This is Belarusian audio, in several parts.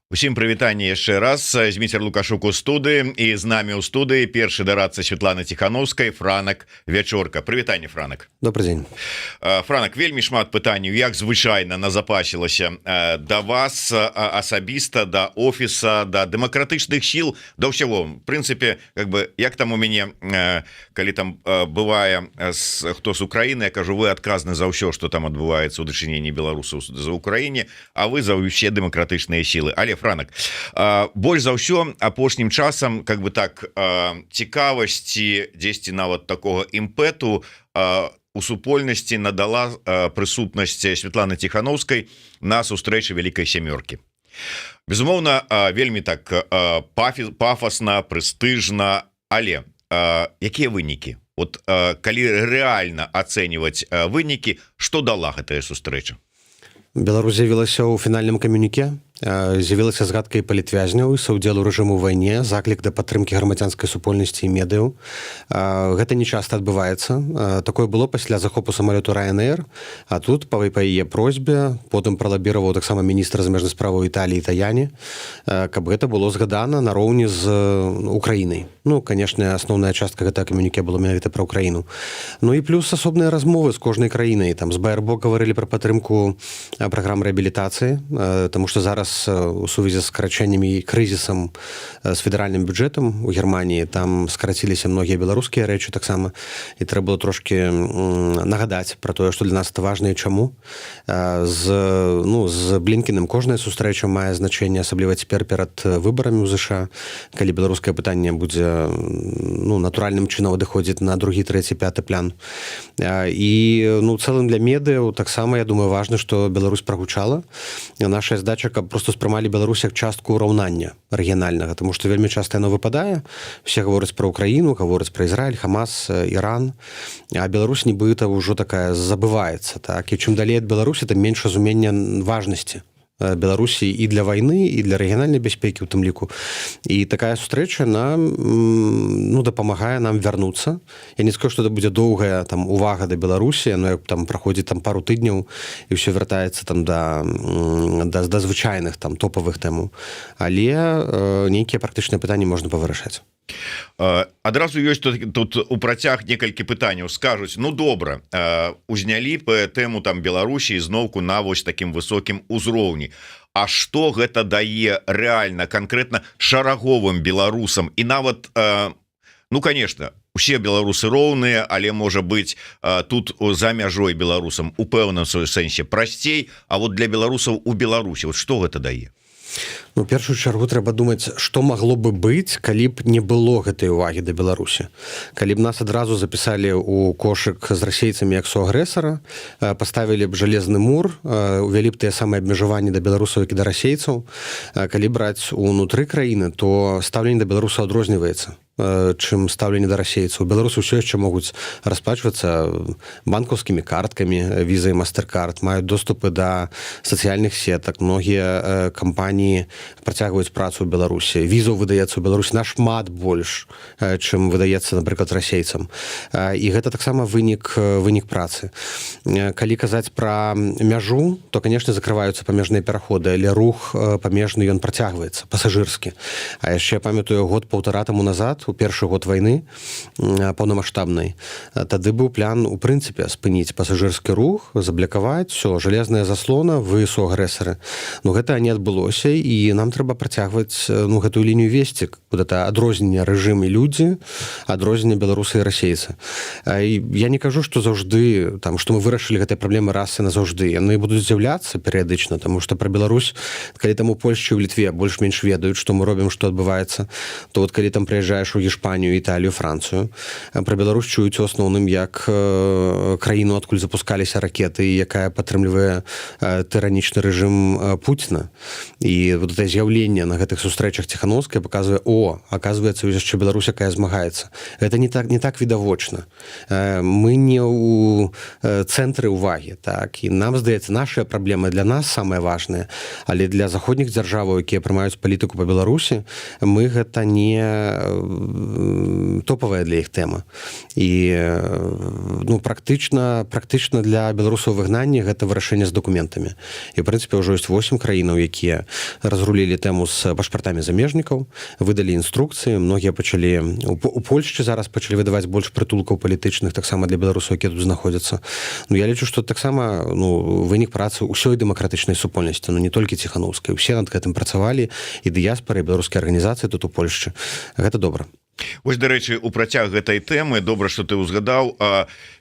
Усім прывітанне яшчэ раз. Зміцер Лукашук у студыі, і з намі ў студыі першы дарадца Святланы Ціханаўскай, Франак Вячорка. Прывітанне, Франак. Добрый дзень. Франак, вельмі шмат пытанняў, як звычайна назапасілася да вас асабіста, да офіса, да дэмакратычных сіл, да ўсяго. В прынцыпе, як там у мяне, калі там бывае хто з Украіны, я кажу, вы адказны за ўсё, што там адбываецца ў дачыненні беларусаў за Украіне, а вы за ўсе дэмакратычныя сілы. Але Франак, больш за ўсё апошнім часам цікавасці дзесьці нават такога імпэту у супольнасці надала прысутнасць Святланы Ціханаўскай на сустрэчы Вялікай сямёркі. Безумоўна, вельмі так пафасна, прэстыжна, але якія вынікі? Вот калі рэальна ацэньваць вынікі, што дала гэтая сустрэча? Беларусь з'явілася ў фінальным камюніке, з'явілася згадка і палітвязняў, і саўдзел у рэжыму вайне, заклік да падтрымкі грамадзянскай супольнасці і медыяў. Гэта не часта адбываецца. Такое было пасля захопу самалёту Ryanair, а тут па яе просьбе потым пралабіраваў таксама міністр замежных справаў Італіі Таяні, каб гэта было згадана нароўні з Украінай. Ну, канешне, асноўная частка гэтага камюніке была менавіта пра Украіну. Ну і плюс асобныя размовы з кожнай краінай. Там з БРБО гаварылі пра падтрымку праграм рэабілітацыі, таму што зараз у сувязі з скарачэннямі і крызісам з федэральным бюджэтам у Германіі там скараціліся многія беларускія рэчы таксама, і трэба было трошки нагадаць пра тое, што для нас это важна і чаму. З Блінкіным кожная сустрэча мае значэнне, асабліва цяпер перад выбарамі ў ЗША, калі беларускае пытанне будзе натуральным чынам адыходзіць на другі, трэці, пяты план. І цэлым для медыяў таксама, я думаю, важна, што Беларусь прагучала. Наша задача, каб просто спрымалі Беларусь як частку ўраўнання рэгіянальнага, тому што вельмі часта яно выпадае. Все гавораць пра Украіну, гавораць пра Ізраіль, Хамас, Іран, а Беларусь нібыта ўжо такая забываецца. Так? І чым далей ад Беларусі, тым менш разумення важнасці Беларусі і для вайны, і для рэгіянальнай бяспекі ў тым ліку. І такая сустрэча нам дапамагае нам вярнуцца. Я не скажу, што это будзе доўгая увага да Беларусі, як праходзіць пару тыдняў і ўсё вяртаецца да звычайных топавых тэмаў. Але нейкія практычныя пытанні можна павырашаць. Адразу ёсць тут у працяг некалькі пытанняў. Скажуць, добра, узнялі тэму Беларусі зноўку на вось такім высокім узроўні. А што гэта дае рэальна, канкрэтна шараговым беларусам? І нават, конечно, усе беларусы роўныя, але можа быць тут за мяжой беларусам у пэўным сэнсе прасцей, а вот для беларусаў у Беларусі што гэта дае? У першую чаргу трэба думаць, што магло бы быць, калі б не было гэтай увагі да Беларусі. Калі б нас адразу запісалі ў кошык з расейцамі як суагрэсара, паставілі б жалезны мур, увялі б тыя самыя абмежаванні да беларусаў, як і да расейцаў. Калі браць унутры краіны, то стаўленне да беларусаў адрозніваецца, чым стаўленне да расейцаў. Беларусы ўсё яшчэ могуць расплачвацца банкаўскімі карткамі, віза і мастеркард, маюць доступы да сацыяльных сетак, многія кампаніі працягваюць працу ў Беларусі. Візаў выдаецца ў Беларусі нашмат больш, чым выдаецца, напрыклад, расейцам. І гэта таксама вынік працы. Калі казаць пра мяжу, то, канешне, закрываюцца памежныя пераходы, але рух памежны ён працягваецца, пасажырскі. А яшчэ я памятаю год-паўтара таму назад, у першы год вайны паўнамаштабнай, тады быў план, у прынцыпе, спыніць пасажырскі рух, заблакаваць, все, жалезная заслона, вы суагрэсары. Гэта не адбылося, і нам трэба працягваць гэтую лінію весці, гэта адрозненне рэжым і людзі, адрозненне беларусы і расейцы. Я не кажу, што заўжды, што мы вырашылі гэтыя праблемы раз і назаўжды. Яны будуць з'яўляцца перыядычна, таму што пра Беларусь, калі там у Польшчы, ў Літве больш-менш ведаюць, што мы робім, што адбываецца, то калі там прыязджаеш у Гішпанію, Італію, Францыю, пра Беларусь чуюць у асноўным як краіну, адкуль запускаліся ракеты, якая падтрымлівае тыранічны рэжым Пуціна. І вот это з'яўленне на гэтых сустрэчах Ціханаўскай паказвае, аказваецца, яшчэ Беларусь, якая змагаецца. Гэта не так відавочна. Мы не ў цэнтры ўвагі, так, і нам здаецца, нашыя праблемы для нас самыя важныя, але для заходніх дзяржаваў, якія прымаюць палітыку па Беларусі, мы гэта не топавая для іх тэма. І ну, практычна для беларусаў выгнання гэта вырашэнне з дакументамі. І, в прынцыпе, ўжо ёсць 8 краінаў, якія разрулілі тэму з пашпартамі замежнікаў, выдалі інструкцыі, многія пачалі... У Польшчы зараз пачалі выдаваць больш прытулкаў палітычных, таксама для беларусаў, якія тут знаходзяцца. Ну, я лічу, што таксама вынік працы ўсёй дэмакратычнай супольнасці, не толькі ціханаўскай. Усе над гэтым працавалі, і дыяспары, і беларускія арганізацыі тут у Польшчы. Гэта добра. Вось, дарэчы, у працяг гэтай тэмы добра, што ты ўзгадаў.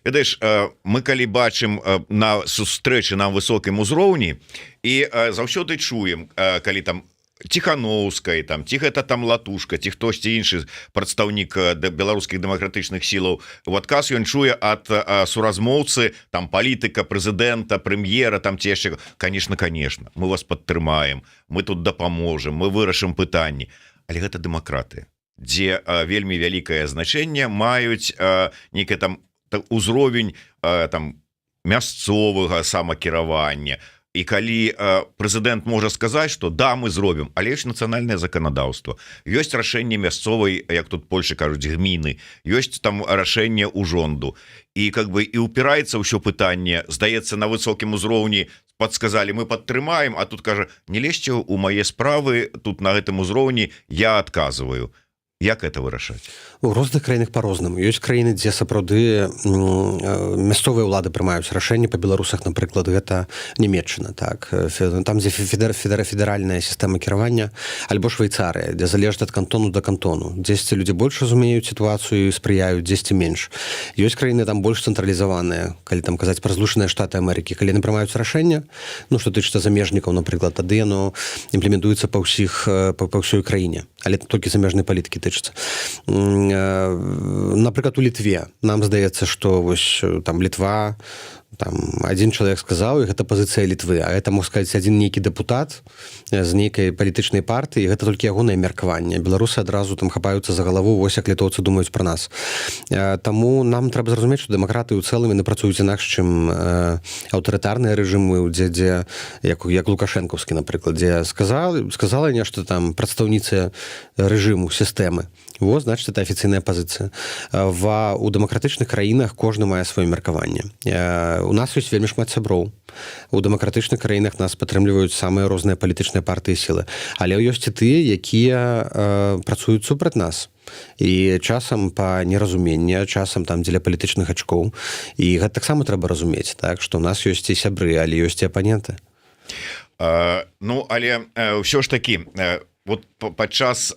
Ведаеш, мы калі бачым на сустрэчы на высокім узроўні і заўсёды чуем, калі там Ціхановскай, там, ці гэта там Латушка, ці хтосьці іншы прадстаўнік беларускіх дэмакратычных сілаў, у адказ ён чуе ад суразмоўцы, там, палітыка, прэзідэнта, прэм'ера, там, ці яшчэ, конечно, мы вас падтрымаем, мы тут дапаможам, мы вырашым пытанні. Але гэта дэмакратыя, дзе вельмі вялікае значэнне маюць нейкі там узровень там мясцовага самакіравання. І калі прэзідэнт можа сказаць, што да, мы зробім, але ёсць нацыянальнае заканадаўства, ёсць рашэнне мясцовай, як тут Польшы кажуць, гміны, ёсць там рашэнне ўжонду. І как бы і упіраецца ўсё пытанне, здаецца, на высокім узроўні падсказалі, мы падтрымаем, а тут кажа, не лезьце ў мае справы, тут на гэтым узроўні я адказваю. Як это вырашаць? У розных краінах па-рознаму. Ёсць краіны, дзе сапраўды мясцовыя ўлады прымаюць рашэнні па беларусах, напрыклад, гэта Нямецчына, так. Там, дзе федэральная сістэма кіравання, альбо Швейцарыя, дзе залежыць ад кантону да кантону. Дзесьці людзі больш разумеюць сітуацыю і спрыяюць, дзесьці менш. Ёсць краіны там больш цэнтралізаваныя, калі там казаць пра Злучаныя Штаты Амерыкі, калі яны прымаюць рашэнне, ну, што тычыцца замежнікаў, напрыклад, тады яно імплементуецца па ўсёй краіне, але толькі замежнай палітыкі тычыцца. Напрыклад, у Літве нам здаецца, што вось там Літва, там адзін чалавек сказаў, і гэта пазіцыя Літвы, а гэта, мог сказаць, адзін нейкі дэпутат з нейкай палітычнай партыі, і гэта толькі ягонае меркаванне. Беларусы адразу там хапаюцца за галаву, вось як літоўцы думаюць пра нас. Таму нам трэба зразумець, што дэмакраты ў цэлым яны працуюць інакш, чым аўтарытарныя рэжымы, дзе як лукашэнкаўскі, напрыклад, дзе сказала нешта там прадстаўніца рэжыму, сістэмы. Вот, значит, это афіцыйная пазіцыя. У дэмакратычных краінах кожны мае сваё меркаванне. У нас ёсць вельмі шмат сяброў. У дэмакратычных краінах нас падтрымліваюць самыя розныя палітычныя партыі і сілы. Але ёсць і тыя, якія працуюць супраць нас. І часам па неразуменні, часам там дзеля палітычных ачкоў. І гэта таксама трэба разумець, так, што ў нас ёсць і сябры, але ёсць і апаненты. Ну, але ўсё ж такі, вот падчас,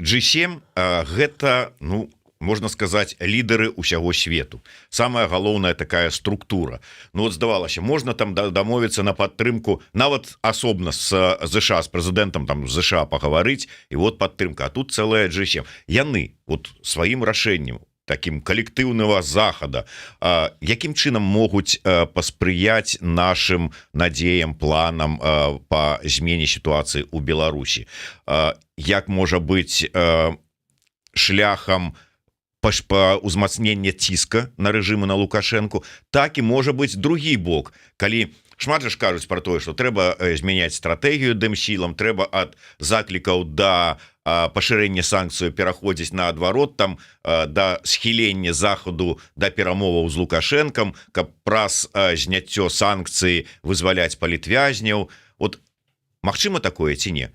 G7 гэта, ну, можна сказаць, лідары ўсяго свету. Самая галоўная такая структура. Ну, вот здавалася, можна там дамовіцца на падтрымку, нават асобна з ЗША, з прэзідэнтам там ЗША пагаварыць, і вот падтрымка. А тут цэлая G7. Яны вот сваім рашэннем, таким калектыўнага захада, якім чынам могуць паспрыяць нашим надзеям, планам па змене сітуацыі ў Беларусі? Як можа быць шляхам па ўзмацнення ціска на рэжымы на Лукашэнку, так і можа быць другі бок, калі шмат жа ж кажуць пра тое, што трэба змяняць стратэгію дэмсілам, трэба ад заклікаў да пашырэння санкцыю пераходзіць наадварот, там да схілення захаду да перамоваў з Лукашэнкам, каб праз зняццё санкцыі вызваляць палітвязняў. Вот магчыма такое ці не?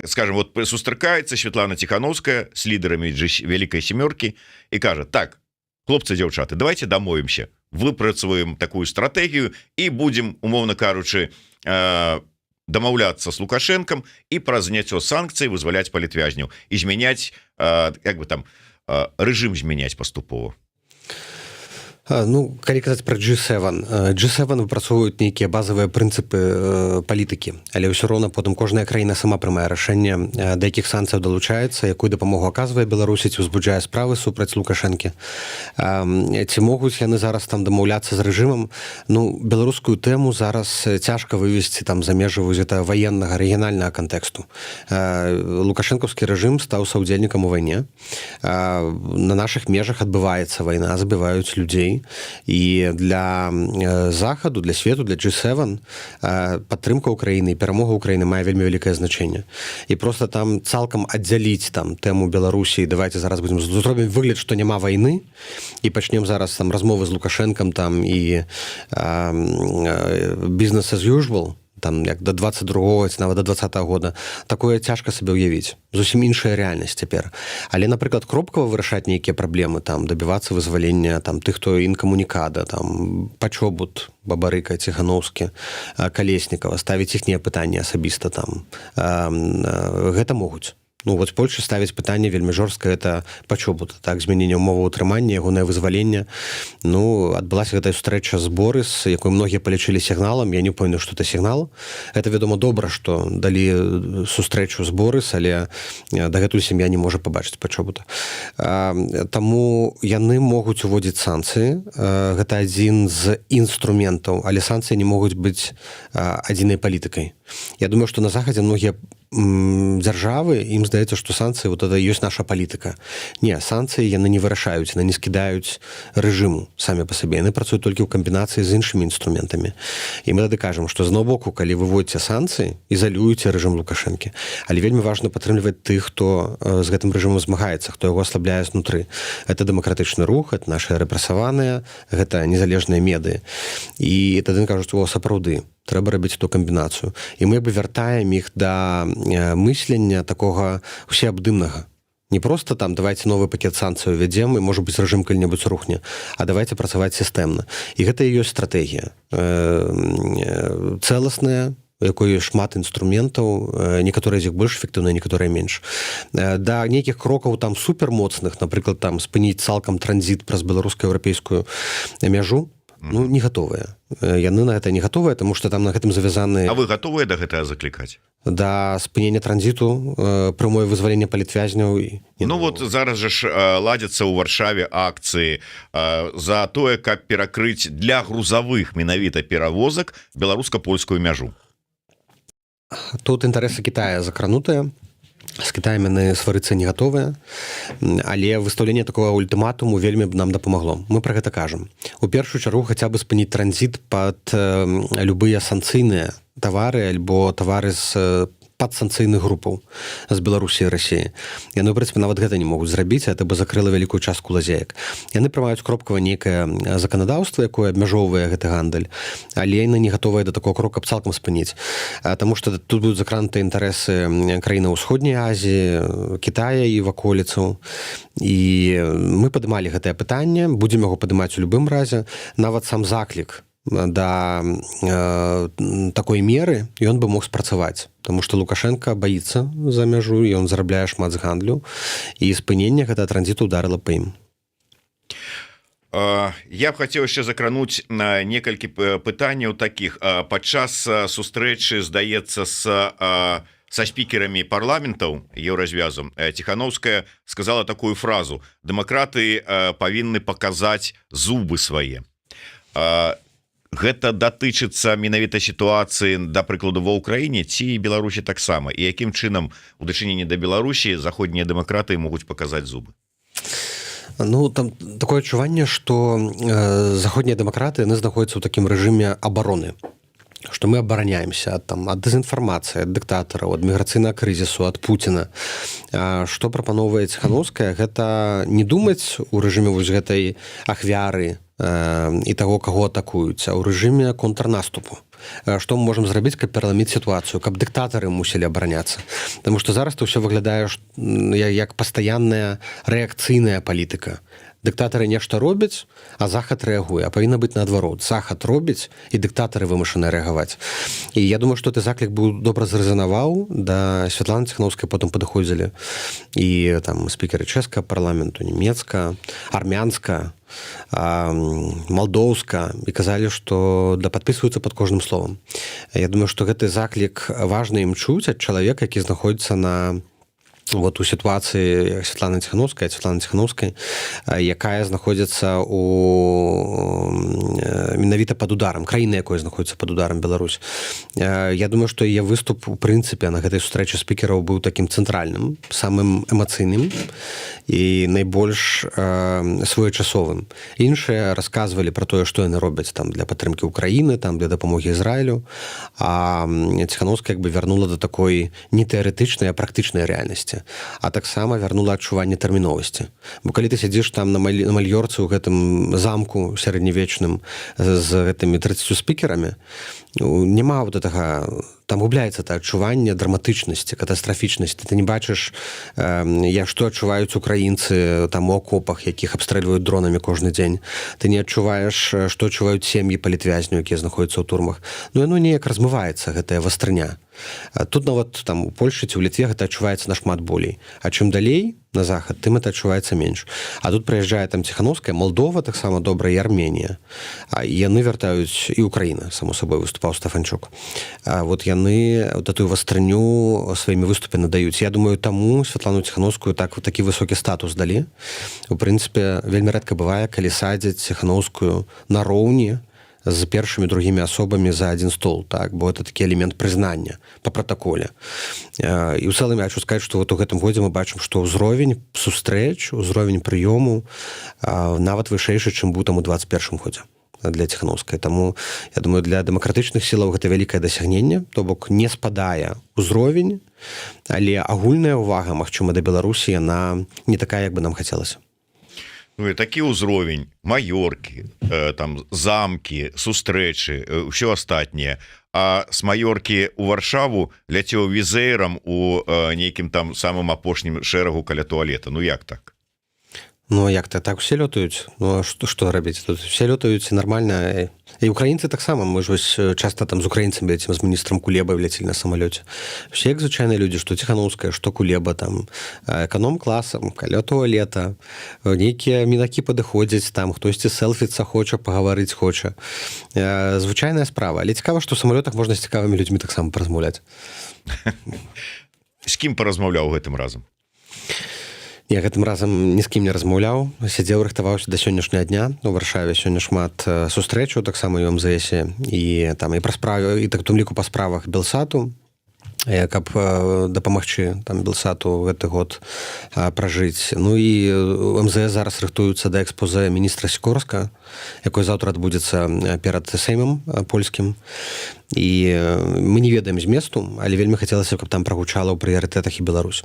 Скажем, вот сустракаецца Светлана Ціхановская з лідарамі Вялікай сямёркі і кажа: так, хлопцы, дзяўчаты, давайте дамовімся, выпрацуем такую стратэгію і будем, умоўна кажучы, дамаўляцца з Лукашэнкам і праз зняццё санкцый вызваляць палітвязняў і змяняць, як бы там, рэжым змяняць паступова. Ну, калі казаць пра G7, выпрацоўваюць нейкія базавыя прынцыпы палітыкі, але ўсё роўна потым кожная краіна сама прымае рашэнне, да якіх санкцыяў далучаецца, якую дапамогу аказвае Беларусі, ці ўзбуджае справы супраць Лукашэнкі. Ці могуць яны зараз там дамаўляцца з рэжымам? Ну, беларускую тэму зараз цяжка вывесці там за межы гэта ваеннага, рэгіянальнага кантэксту. Лукашэнкаўскі рэжым стаў саўдзельнікам у вайне. на наших межах адбываецца вайна, забіваюць людзей, і для захаду, для свету, для G7 падтрымка Украіны і перамога Украіны мае вельмі вялікае значэнне. І просто там цалкам аддзяліць там тэму Беларусі, давайте зараз будзем зробім выгляд, што няма вайны, і пачнем зараз там размовы з Лукашэнкам там і business as usual, там як до 22-го ці нават до 20-го года, такое цяжка сабе ўявіць. Зусім іншая рэальнасць цяпер. Але, напрыклад, кропкава вырашаць нейкія праблемы, там дабівацца вызвалення там тых, хто інкамунікада, там Пачобут, Бабарыка, Ціхановскі, Калеснікава, ставіць іхнія пытанні асабіста там. Гэта могуць. Ну, вот Польша ставіць пытанне вельмі жорстка, это Пачобут, так, змяненне ўмоваў утрымання, ягонае вызваленне. Ну, адбылася гэтая сустрэча з Борыс, якую многія палічылі сігналам, я не памятаю, што это сігнал. Это, вядома, добра, што далі сустрэчу з Борыс, але дагэтуль сям'я не можа пабачыць Пачобута. Таму яны могуць уводзіць санкцыі. Гэта адзін з інструментаў, але санкцыі не могуць быць адзінай палітыкай. Я думаю, што на Захадзе многія дзяржавы, ім здаецца, што санкцыі вот это ёсць наша палітыка. Не, санкцыі яны не вырашаюць, яны не скідаюць рэжыму самі па сабе. Яны працуюць толькі ў камбінацыі з іншымі інструментамі. І мы тады кажам, што з аднаго боку, калі вы вводзіце санкцыі, ізалюеце рэжым Лукашэнкі. Але вельмі важна падтрымліваць тых, хто з гэтым рэжымам змагаецца, хто яго аслабляе знутры. Гэта дэмакратычны рух, гэта нашыя рэпрэсаваныя, гэта незалежныя медыі. І тады кажуць, о, сапраўды, трэба рабіць эту камбінацыю. І мы бы вяртаем іх да мыслення такога усеабдымнага. Не просто там давайте новы пакет санкцыяў вядзем і, можа быць, рэжым калі-небудзь рухне, а давайте працаваць сістэмна. І гэта і ёсць стратэгія. Цэласная, у якой ёсць шмат інструментаў, некаторыя з іх больш эфектыўныя, некаторыя менш. Да нейкіх крокаў там супермоцных, напрыклад, там спыніць цалкам транзіт праз беларуска-еўрапейскую мяжу, ну, не гатовыя. Яны на гэта не гатовыя, таму што там на гэтым завязаны... А вы гатовыя да гэтага заклікаць? Да спынення транзіту, прямое вызвалення палітвязняў. Ну вот зараз жа ж ладзяцца ў Варшаве акцыі за тое, каб перакрыць для грузавых менавіта перавозак беларуска-польскую мяжу. Тут інтарэсы Китая закранутыя. З Кітаем яны сварыцца не гатовыя, але выстаўленне такого ультыматуму вельмі нам дапамагло. Мы пра гэта кажам. У першую чаргу хаця бы спыніць транзіт пад любыя санкцыйныя тавары альбо тавары з падсанкцыйных групаў з Беларусі і Расіі. Яны, ў прынцыпе, нават гэта не могуць зрабіць, это бы закрыла вялікую частку лазеек. Яны прымаюць кропкава нейкае заканадаўства, якое абмяжоўвае гэты гандаль, але яны не гатовыя да такого крока цалкам спыніць. Таму што тут будуць закранутыя інтарэсы краінаў Усходняй Азіі, Кітая і ваколіцаў. І мы падымалі гэтае пытанне, будзем яго падымаць у любым разе. Нават сам заклік да такой меры ён бы мог спрацаваць, таму што Лукашенко баіцца за мяжу, і ён зарабляе шмат з гандлю, і спыненне гэта транзіту ударыла па ім. Я б хацеў яшчэ закрануць на некалькі пытанняў такіх. Падчас сустрэчы, здаецца, са спікерамі парламентаў еўразвязу Ціхановская сказала такую фразу: дэмакраты павінны паказаць зубы свае. Гэта датычыцца менавіта сітуацыі, да прыкладу, ва ўкраіне ці Беларусі таксама, і якім чынам у дачыненні да Беларусі заходнія дэмакраты могуць паказаць зубы? Ну, там такое адчуванне, што заходнія дэмакраты, яны знаходзяцца ў такім рэжыме абароны, што мы абараняемся ад дэзінфармацыі, ад дыктатараў, ад міграцыйнага крызісу, ад Пуціна. Што прапановвае Ціхановская, гэта не думаць у рэжыме вось гэтай ахвяры і таго, каго атакуюць, а ў рэжыме контрнаступу. Што мы можам зрабіць, каб пераламіць сітуацыю, каб дыктатары мусілі абараняцца. Таму што зараз то ўсё выглядае як пастаянная рэакцыйная палітыка. Дыктатары нешта робяць, а Захад рэагуе. А павінна быць наадварот. Захад робіць, і дыктатары вымушаны рэагаваць. І я думаю, што ты заклік быў добра зрэзанаваў, да Святланы Ціхановскай потым падыходзілі і там спікеры чэшскага парламенту, нямецка, армянска, малдоўска, і казалі, што да падпісваюцца пад кожным словам. Я думаю, што гэты заклік важна ім чуць ад чалавека, які знаходзіцца на вот у сітуацыі Святланы Ціханаўскай, якая знаходзіцца менавіта пад ударам, краіны, якой знаходзіцца пад ударам Беларусь. Я думаю, што яе выступ у прынцыпе на гэтай сустрэчы спікераў быў такім цэнтральным, самым эмацыйным і найбольш своечасовым. Іншыя расказвалі пра тое, што яны робяць там для падтрымкі Украіны, там для дапамогі Ізраілю, а Ціханаўская як бы вярнула да такой не тэарэтычнай, а практычнай рэальнасці. А таксама вярнула адчуванне тэрміновасці. Бо калі ты сядзіш там на Мальёрцы ў гэтым замку сярэднявечным з гэтымі 30 спікерамі, няма вот гэтага, там губляецца та адчуванне драматычнасці, катастрафічнасці. Ты не бачыш, што адчуваюць украінцы там у акопах, якіх абстрэльваюць дронамі кожны дзень. Ты не адчуваеш, што адчуваюць сем'і палітвязняў, якія знаходзяцца ў турмах. Ну, яно неяк размываецца, гэтая вастрыня. Тут нават там у Польшчы ці ў Літве гэта адчуваецца нашмат болей. А чым далей на захад, тым это адчуваецца менш. А тут прыязджае там Ціханаўская, Малдова таксама добра, і Арменія. І яны вяртаюць, і Украіна, само сабой, выступаў Стафанчук. Вот яны тую вастрыню сваімі выступе надаюць. Я думаю, таму Святлану Ціханаўскую такі высокі статус далі. У прынцыпе, вельмі рэдка бывае, калі садзяць Ціханаўскую нароўні з першымі, другімі асобамі за адзін стол, так? Бо это такі элемент прызнання па пратаколе. І ў цэлым я хочу сказаць, што вот у гэтым годзе мы бачым, што ўзровень сустрэч, ўзровень прыёму нават вышэйшы, чым быў там у 21 годзе для Ціханаўскай. Таму, я думаю, для дэмакратычных сілаў гэта вялікае дасягненне, то бок не спадае ўзровень, але агульная ўвага, магчыма, да Беларусі, яна не такая, як бы нам хацелася. Ну і такі ўзровень, Маёркі, там замкі, сустрэчы, ўсё астатняе. А з Маёркі ў Варшаву ляцеў візэйрам у нейкім там самым апошнім шэрагу каля туалета. Ну як так? Ну, як-то так усе лётаюць. Ну, а што рабіць? Тут усе лётаюць і нармальна. І украінцы таксама. Мы ж вось часта там з украінцамі лецім, з міністрам Кулебай ляцелі на самалёце. Усе як звычайныя людзі, што Ціханаўская, што Кулеба, там, эканом-класам, каля туалета, нейкія мінакі падыходзяць, там, хтосьці селфіцца хоча, пагаварыць хоча. Звычайная справа. Але цікава, што ў самалётах можна з цікавымі людзьмі таксама паразмаўляць. З кім паразмаўляў гэтым разам? Я гэтым разам ні з кім не размаўляў, сядзеў, рыхтаваўся да сённяшняга дня. У Варшаве сёння шмат сустрэчаў, таксама і ў МЗСе, і там і пра справы, і так у тым ліку па справах Белсату, каб дапамагчы там Белсату гэты год пражыць. Ну і МЗС зараз рыхтуюцца да экспозе міністра Сікорска, якой заўтра адбудзецца перад Сеймам польскім. І мы не ведаем зместу, але вельмі хацелася, каб там прагучала ў прыярытэтах і Беларусь.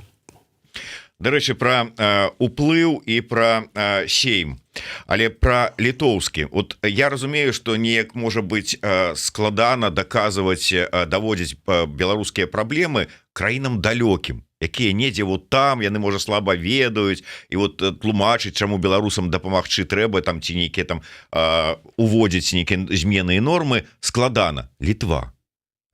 Дарэчы, пра уплыў і пра сейм, але пра літоўскі. Вот я разумею, што неяк можа быць складана даказваць, даводзіць беларускія праблемы краінам далёкім, якія недзе вот там, яны, можа, слаба ведаюць, і вот тлумачыць, чаму беларусам дапамагчы трэба, там ці нейкія там уводзіць нейкія змены і нормы, складана. Літва.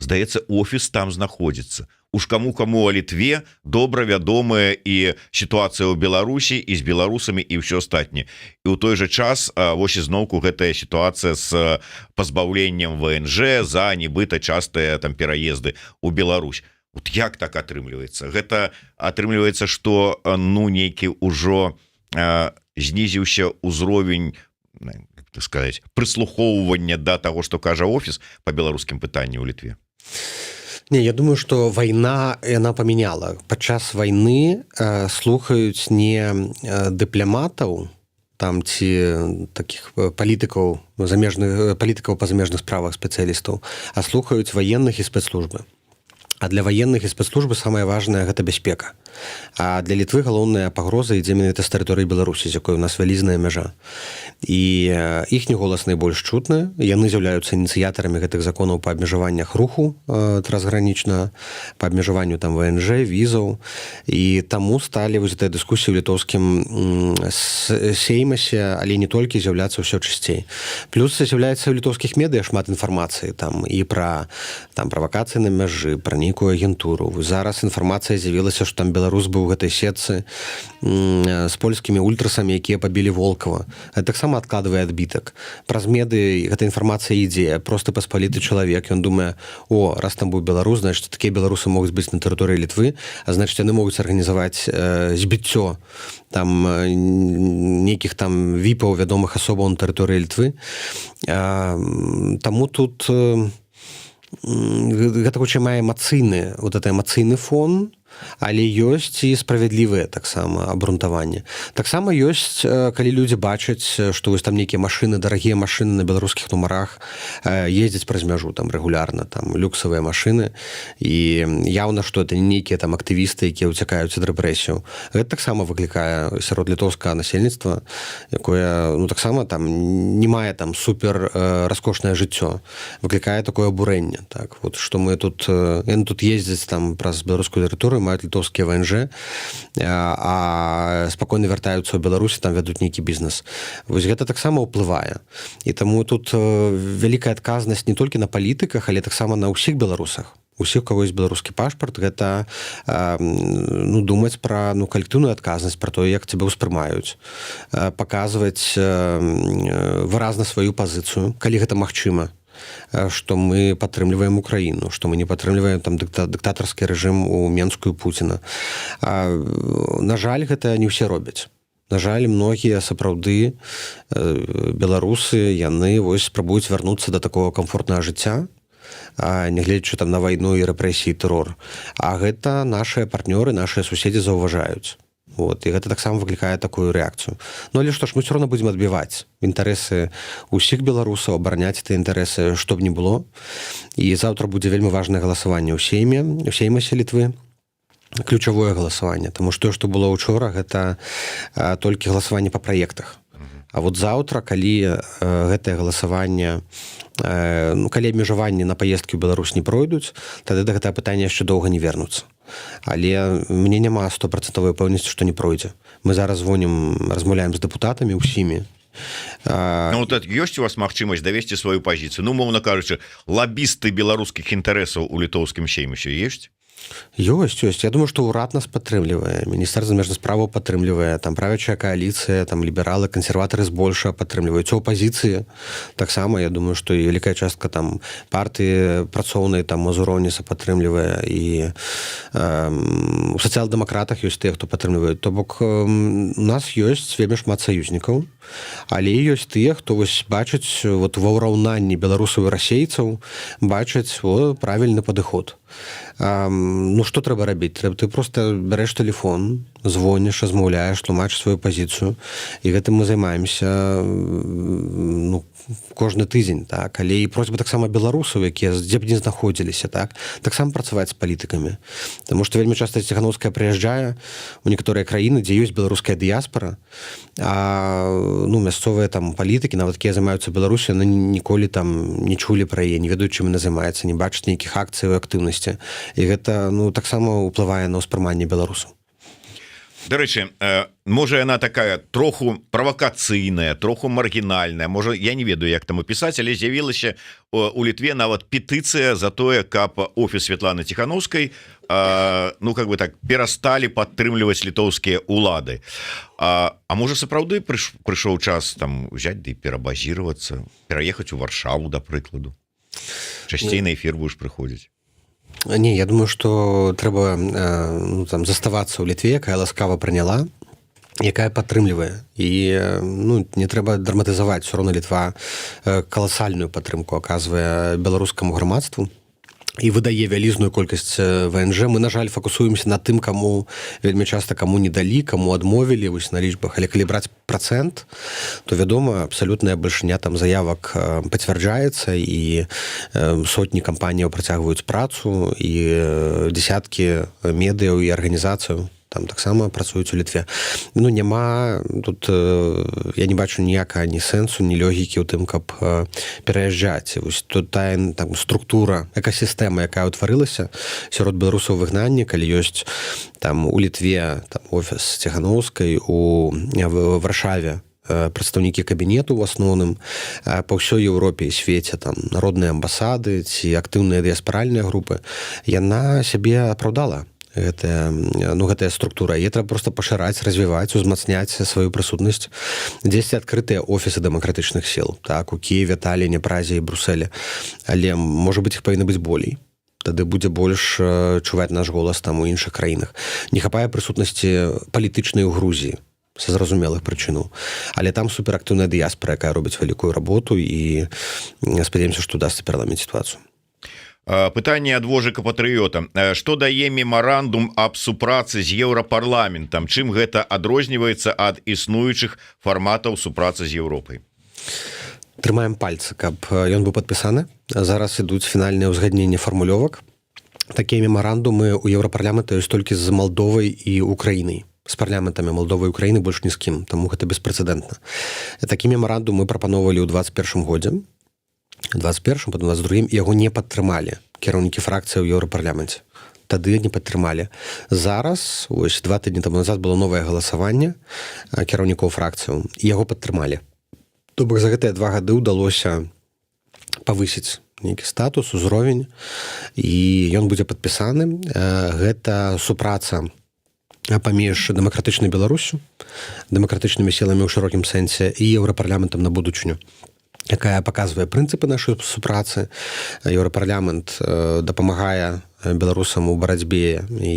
Здаецца, офіс там знаходзіцца. Уж каму-каму о Літве добра вядомая і сітуацыя ў Беларусі, і з беларусамі, і ўсё астатняе. І ў той жа час вось ізноўку гэтая сітуацыя з пазбаўленнем ВНЖ за нібыта частыя там пераезды ў Беларусь. Вот як так атрымліваецца? Гэта атрымліваецца, што ну нейкі ўжо знізіўся ўзровень, так сказаць, прыслухоўвання да таго, што кажа офіс па беларускім пытанні ў Літве. Не, я думаю, што вайна, яна памяняла. Падчас вайны слухаюць не дыпламатаў, там ці такіх палітыкаў, замежных палітыкаў па замежных справах спецыялістаў, а слухаюць ваенных і спецслужбы. А для ваенных і спецслужбы самае важнае гэта бяспека. А для Літвы галоўная пагроза ідзе менавіта з тэрыторыі Беларусі, з якой у нас вялізная мяжа. І іхні голас найбольш чутны. Яны з'яўляюцца ініцыятарамі гэтых законаў па абмежаваннях руху трансгранічна, па абмежаванню там ВНЖ, візаў. І таму сталі вось гэтыя дыскусіі ў літоўскім сеймасе, але не толькі, з'яўляцца ўсё часцей. Плюс з'яўляецца ў літоўскіх медыа шмат інфармацыі там і пра там правакацыі на мяжы, пра нейкую агентуру. Зараз інфармацыя з'явілася, што там беларус быў у гэтай сетцы з польскімі ультрасамі, якія пабілі Волкова. Гэта таксама адкладвае адбітак. Праз меды гэта інфармацыя ідзе. Просты паспаліты чалавек, ён думае, раз там быў беларус, значыць, такія беларусы могуць быць на тэрыторыі Літвы, а значыць, яны могуць арганізаваць збіццё там нейкіх там віпаў, вядомых асобаў на тэрыторыі Літвы. Таму тут гэта хутчэй мае эмацыйны, эмацыйны фон, але ёсць і справядлівыя таксама абрунтаванне. Таксама ёсць, калі людзі бачаць, што вось там нейкія машыны, дарагія машыны на беларускіх нумарах ездзяць праз мяжу там рэгулярна, там люксавыя машыны, і яўна, што это не нейкія там актывісты, якія ўцякаюць ад рэпрэсіяў. Гэта таксама выклікае сярод літоўскага насельніцтва, якое таксама там не мае там супер раскошнае жыццё. Выклікае такое абурэнне, так, вот, што мы тут, яны тут ездзяць там праз беларускую тэрыторыю, маюць літоўскія ВНЖ, а спакойна вяртаюцца ў Беларусі, там вядуць нейкі бізнес. Вось гэта таксама ўплывае. І таму тут вялікая адказнасць не толькі на палітыках, але таксама на ўсіх беларусах. Усіх, у каго ёсць беларускі пашпарт, гэта думаць пра калектыўную адказнасць, пра тое, як цябе ўспрымаюць, паказваць выразна сваю пазіцыю, калі гэта магчыма, што мы падтрымліваем Украіну, што мы не падтрымліваем там дыктатарскі рэжым у Менску і Пуціна. На жаль, гэта не ўсе робяць. На жаль, многія сапраўды беларусы, яны вось спрабуюць вярнуцца да такого камфортнага жыцця, нягледзячы там на вайну і рэпрэсіі, тэрор. А гэта нашыя партнёры, нашыя суседзі заўважаюць. Вот, і гэта таксама выклікае такую рэакцыю. Ну, але што ж, мы ўсё роўна будзем адбіваць інтарэсы ўсіх беларусаў, абараняць тыя інтарэсы, што б ні было. І заўтра будзе вельмі важнае галасаванне ў сеймасе Літвы. Ключавое галасаванне, таму што тое, што было ўчора, гэта толькі галасаванне па праектах. А вот заўтра, калі гэтае галасаванне, калі абмежаванні на паездкі ў Беларусь не пройдуць, тады да гэтага пытання яшчэ доўга не вернуцца. Але мне няма 100% пэўнасці, што не пройдзе. Мы зараз размаўляем з дэпутатамі ўсімі. Ёсць у вас магчымасць давесці сваю пазіцыю? Умоўна кажучы, лабісты беларускіх інтарэсаў у літоўскім сеймісе ёсць? Ёсць. Я думаю, што ўрад нас падтрымлівае, міністэр замежных справаў падтрымлівае, там правячая кааліцыя, там лібералы, кансерватары збольшага падтрымліваюць. У апазіцыі таксама, я думаю, што і вялікая частка там партыі працоўнай там Мазуроніса падтрымлівае, і у сацыял-дэмакратах ёсць тыя, хто падтрымліваюць. То бок у нас ёсць вельмі шмат саюзнікаў, але ёсць тыя, хто вось бачыць вот ва ўраўнанні беларусаў і расейцаў, бачаць правільны падыход. Што трэба рабіць? Ты проста бярэш тэлефон, звоніш, размаўляеш, тлумачыш сваю пазіцыю, і гэтым мы займаемся кожны тыдзень, так? Але і просьба таксама беларусаў, якія дзе б не знаходзіліся, таксама працаваць з палітыкамі. Таму што вельмі часта Ціхановская прыязджае ў некаторыя краіны, дзе ёсць беларуская дыяспара, а мясцовыя там палітыкі, нават якія займаюцца Беларусі, яны ніколі там не чулі пра яе, не ведаюць, чым яна займаецца, не бачаць нейкіх акцый і актыўнасці. І гэта таксама ўплывае на ўспрыманне беларусаў. Дарэчы, можа яна такая троху правакацыйная, троху маргінальная, можа, я не ведаю, як там опісаць, але з'явілася у Літве нават петыцыя за тое, каб офіс Святланы Ціхановскай перасталі падтрымліваць літоўскія улады. А можа, сапраўды прыйшоў час там взять ды перабазіравацца, пераехаць у Варшаву, да прыкладу? Часцей на эфір будзеш прыходзіць? Не, я думаю, што трэба заставацца ў Літве, якая ласкава прыняла, якая падтрымлівае. І не трэба драматызаваць. Усё роўна Літва каласальную падтрымку аказвае беларускаму грамадству і выдае вялізную колькасць ВНЖ. Мы, на жаль, фокусуемся на тым, каму вельмі часта каму не далі, каму адмовілі вось на лічбах. Але калі браць працэнт, то, вядома, абсалютная бальшыня там заявак пацвярджаецца, і сотні кампаніяў працягваюць працу, і дзесяткі медыяў і арганізацыяў там таксама працуюць у Літве. Няма тут, я не бачу ніякага ні сэнсу, ні логікі ў тым, каб пераязджаць. Вось тут тая там структура, экасістэма, якая ўтварылася сярод беларусаў выгнання, калі ёсць там у Літве там офіс Ціхановскай, у Варшаве прадстаўнікі кабінету ў асноўным па ўсёй Еўропе і свеце, там народныя амбасады ці актыўныя дыяспаральныя групы, яна сябе апраўдала. Гэтая структура. Яе трэба проста пашыраць, развіваць, узмацняць сваю прысутнасць. Дзесьці адкрытыя офісы дэмакратычных сіл, так, у Кіеве, Таліне, Празе і Брусэле. Але, можа быць, іх павінна быць болей. Тады будзе больш чуваць наш голас там у іншых краінах. Не хапае прысутнасці палітычнай у Грузіі са зразумелых прычынаў. Але там суперактыўная дыяспара, якая робіць вялікую работу, і спадзяемся, што удасца пераламіць сітуацыю. Пытанне ад вожыка патрыёта. Што дае мемарандум аб супрацы з еўрапарламентам? Чым гэта адрозніваецца ад існуючых фарматаў супрацы з Еўропай? Трымаем пальцы, каб ён быў падпісаны. Зараз ідуць фінальныя ўзгадненні фармулёвак. Такія мемарандумы ў еўрапарламента ёсць толькі з Малдовай і Украінай. З парламентамі Малдовы і Украіны больш ні з кім, таму гэта беспрэцэдэнтна. Такі мемарандум мы прапановалі ў 21 годзе. 21-м, потом 22-м, яго не падтрымалі кіраўнікі фракцыі ў еўрапарламенце. Тады не падтрымалі. Зараз, ось 2 тыдні таму назад было новае галасаванне кіраўнікоў фракцыяў, і яго падтрымалі. То бок за гэтыя 2 гады ўдалося павысіць нейкі статус, узровень, і ён будзе падпісаны. Гэта супраца паміж дэмакратычнай Беларусю, дэмакратычнымі сіламі ў шырокім сэнсе і еўрапарламентам на будучыню, якая паказвае прынцыпы нашай супрацы. Еўрапарламент дапамагае беларусам у барацьбе і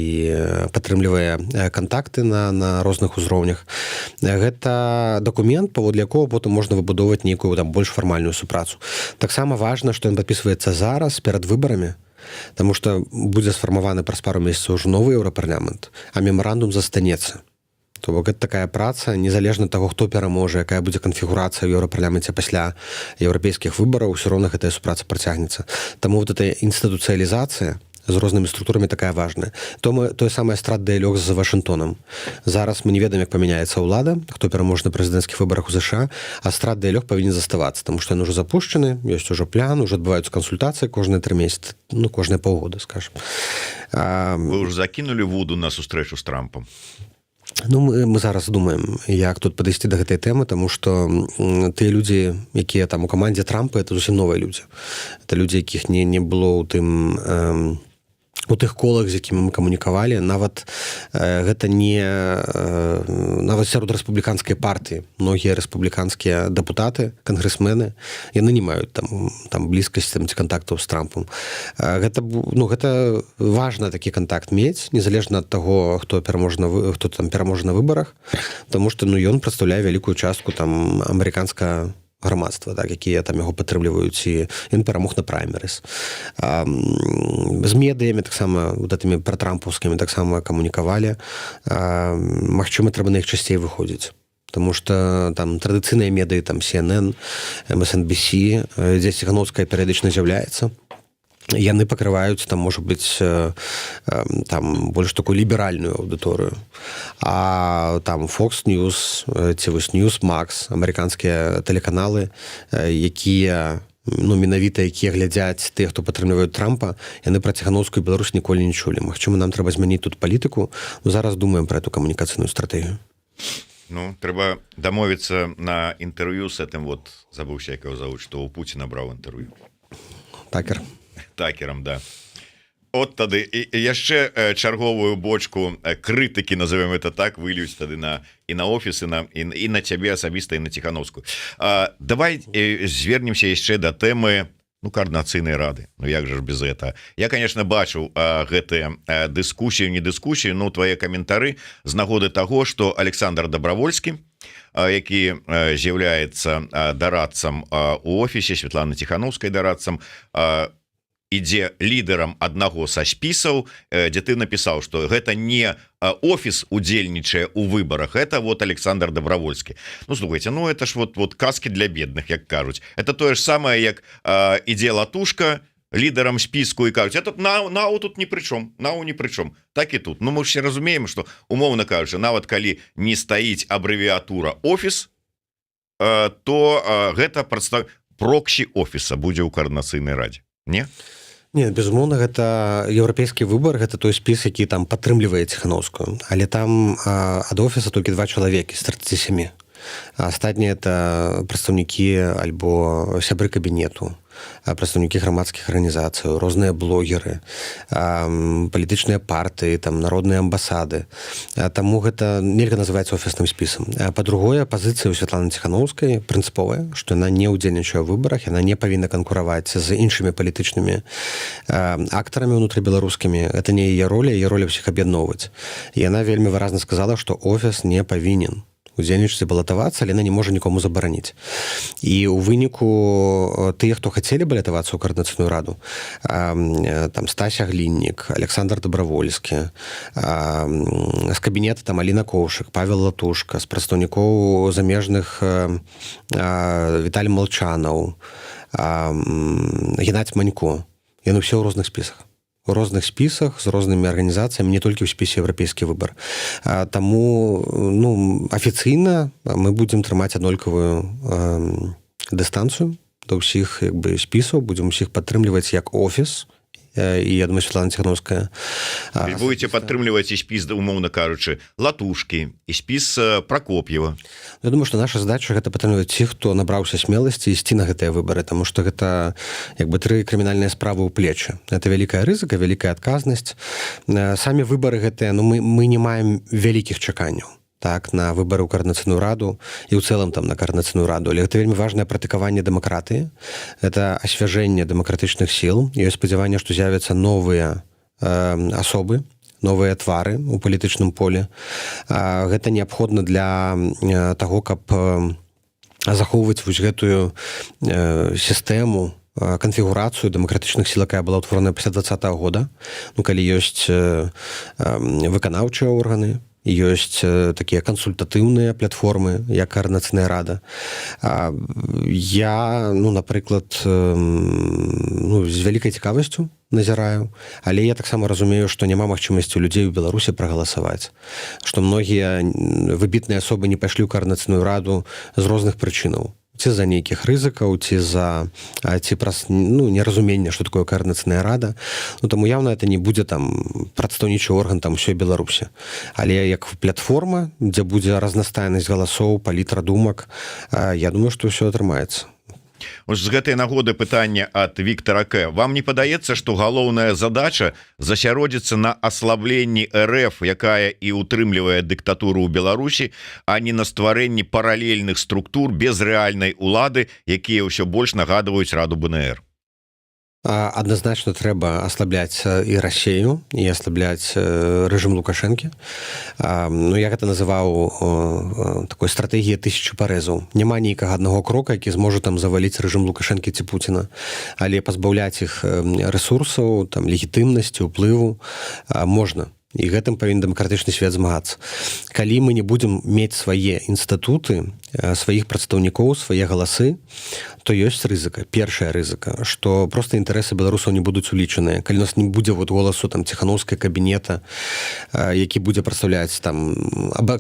падтрымлівае кантакты на розных узроўнях. Гэта дакумент, паводле якога потым можна выбудоўваць нейкую там больш фармальную супрацу. Таксама важна, што ён падпісваецца зараз перад выбарамі, таму што будзе сфармаваны праз пару месяцаў ўжо новы еўрапарламент, а мемарандум застанецца. То бок гэта такая праца, незалежна ад таго, хто пераможа, якая будзе канфігурацыя ў еўрапарламенце пасля еўрапейскіх выбараў, усё роўна гэтая супраца працягнецца. Таму вот эта інстытуцыялізацыя з рознымі структурамі такая важная. Тое самае страт-дыялог з Вашынгтонам. Зараз мы не ведаем, як памяняецца ўлада, хто пераможа на прэзідэнцкіх выбарах у ЗША, а страт-дыялог павінен заставацца, таму што ён ужо запушчаны, ёсць ужо план, ужо адбываюцца кансультацыі кожныя 3 месяцы, кожныя паўгода, скажам. Вы ўжо закінулі вуду на сустрэчу з Трампам? Мы зараз думаем, як тут падысці да гэтай тэмы, таму што тыя людзі, якія там у камандзе Трампа, это зусім новыя людзі. Это людзі, якіх не было ў тым у тых колах, з якімі мы камунікавалі. Нават гэта не нават сярод рэспубліканскай партыі. Многія рэспубліканскія дэпутаты, кангрэсмены, яны не маюць там блізкасці ці кантактаў з Трампам. Гэта важна такі кантакт мець, незалежна ад таго, хто там пераможа на выбарах, таму што ён прадстаўляе вялікую частку там амерыканскага грамадства, так, якія там яго падтрымліваюць, і ён перамог на праймерыс. З медыямі таксама, гэтымі пратрампаўскімі таксама камунікавалі. Магчыма, трэба на іх часцей выходзіць. Таму што там традыцыйныя медыі, там CNN, MSNBC, дзе Ціхановская перыядычна з'яўляецца. Яны пакрываюць, там, можа быць, там, больш такую ліберальную аўдыторыю. А там Fox News, ці вось Newsmax, амерыканскія тэлеканалы, якія, менавіта якія глядзяць тых, хто падтрымліваюць Трампа, яны пра Ціхановскую Беларусь ніколі не чулі. Магчыма, нам трэба змяніць тут палітыку, зараз думаем пра эту камунікацыйную стратэгію. Трэба дамовіцца на інтэрв'ю з гэтым, забыўся, як яго завуць, што ў Пуціна браў інтэрв'ю. Такерам, да. От тады і яшчэ чарговую бочку крытыкі, назовем это так, выльюць тады і на офіс, і на цябе асабіста, і на Ціхановскую. Давай звернемся яшчэ да тэмы координацыйнай рады. Як жа ж без этого? Я, конечно, бачыў гэтыя дыскусію, не дыскусію, твае каментары з нагоды таго, што Александр Добровольскі, які з'яўляецца дарадцам у офісе, Светланы Ціхановскай дарадцам, ідзе лідарам аднаго са спісаў, дзе ты напісаў, што гэта не офіс удзельнічае ў выбарах, это Александр Добровольскі. Слухайте, это ж казки для бедных, як кажуць. Это тое ж самае, як ідзе латушка лідарам спіску і кажуць, тут нау тут ні пры чым, нау ні пры чым. Так і тут. Мы ж все разумеем, што, умоўна кажучы, нават калі не стаіць абрэвіатура офіс, то гэта проксі офіса будзе ў координацыйнай радзе. Не? Не, безумоўна, гэта еўрапейскі выбар, гэта той спіс, які там падтрымлівае Ціхановскую, але там ад офіса толькі 2 чалавекі з 37. астатнія это прадстаўнікі альбо сябры кабінету, прадстаўнікі грамадскіх арганізацый, розныя блогеры, палітычныя партыі, там народныя амбасады. Таму гэта нельга называецца офісным спісам. Па-другое, пазіцыя ў Святланы Ціханаўскай прынцыповая, што яна не ўдзельнічае ў выбарах, яна не павінна канкураваць з іншымі палітычнымі актарамі ўнутрыбеларускімі. Гэта не яе роля ўсіх аб'ядноўваць. Яна вельмі выразна сказала, што офіс не павінен удзельнічаць і балатавацца, але яна не можа нікому забараніць. І ў выніку тыя, хто хацелі балатавацца ў каардынацыйную раду, там Стася Гліннік, Александр Добравольскі, з кабінета там Аліна Коўшык, Павел Латушка, з прадстаўнікоў замежных Віталій Малчанаў, Геннадзь Манько. Яны ўсе ў розных спісах. У розных спісах з рознымі арганізацыямі, не толькі ў спісе «Еўрапейскі выбар». Таму афіцыйна мы будзем трымаць аднолькавую дыстанцыю да ўсіх спісаў, будзем усіх падтрымліваць як офіс, і я думаю, Святлана Ціханаўская. Будете падтрымліваць і спіс, умоўна кажучы, Латушкі, і спіс Пракоп'ева. Я думаю, што наша задача гэта падтрымліваць тых, хто набраўся смеласці ісці на гэтыя выбары, таму што гэта 3 крымінальныя справы ў плечы. Гэта вялікая рызыка, вялікая адказнасць. Самі выбары гэтыя, мы не маем вялікіх чаканняў на выбары ў каардынацыйную раду і ў цэлым там на каардынацыйную раду. Але гэта вельмі важнае пратыкаванне дэмакратыі, гэта асвяжэнне дэмакратычных сіл. Ёсць спадзяванне, што з'явяцца новыя асобы, новыя твары ў палітычным поле. Гэта неабходна для таго, каб захоўваць вось гэтую сістэму, канфігурацыю дэмакратычных сіл, якая была ўтворана пасля 2020 года, калі ёсць выканаўчыя органы, ёсць такія кансультатыўныя платформы, як каардынацыйная рада. Я, напрыклад, з вялікай цікавасцю назіраю, але я таксама разумею, што няма магчымасці у людзей у Беларусі прагаласаваць, што многія выбітныя асобы не пайшлі ў каардынацыйную раду з розных прычынаў. Ці з-за нейкіх рызыкаў, ці праз неразумення, што такое каардынацыйная рада. Таму явна это не будзе прадстаўнічы орган усёй Беларусі. Але як платформа, дзе будзе разнастайнасць галасоў, палітра думак, я думаю, што ўсё атрымаецца. З гэтай нагоды пытанне ад Віктара К. Вам не падаецца, што галоўная задача засяродзіцца на аслабленні РФ, якая і ўтрымлівае дыктатуру ў Беларусі, а не на стварэнні паралельных структур без рэальнай улады, якія ўсё больш нагадваюць Раду БНР? Адназначна трэба аслабляць і Расею, і аслабляць рэжым Лукашэнкі. Я гэта называў такой стратэгіяй 1000 парэзаў. Няма нейкага аднаго крока, які зможа заваліць рэжым Лукашэнкі ці Пуціна, але пазбаўляць іх рэсурсаў, легітымнасці, уплыву можна. І гэтым павінен дэмакратычны свет змагацца. Калі мы не будзем мець свае інстытуты, сваіх прадстаўнікоў, свае галасы, то ёсць рызыка. Першая рызыка, што проста інтарэсы беларусаў не будуць улічаныя. Калі у нас не будзе голасу Ціханаўскай кабінета, які будзе прадстаўляць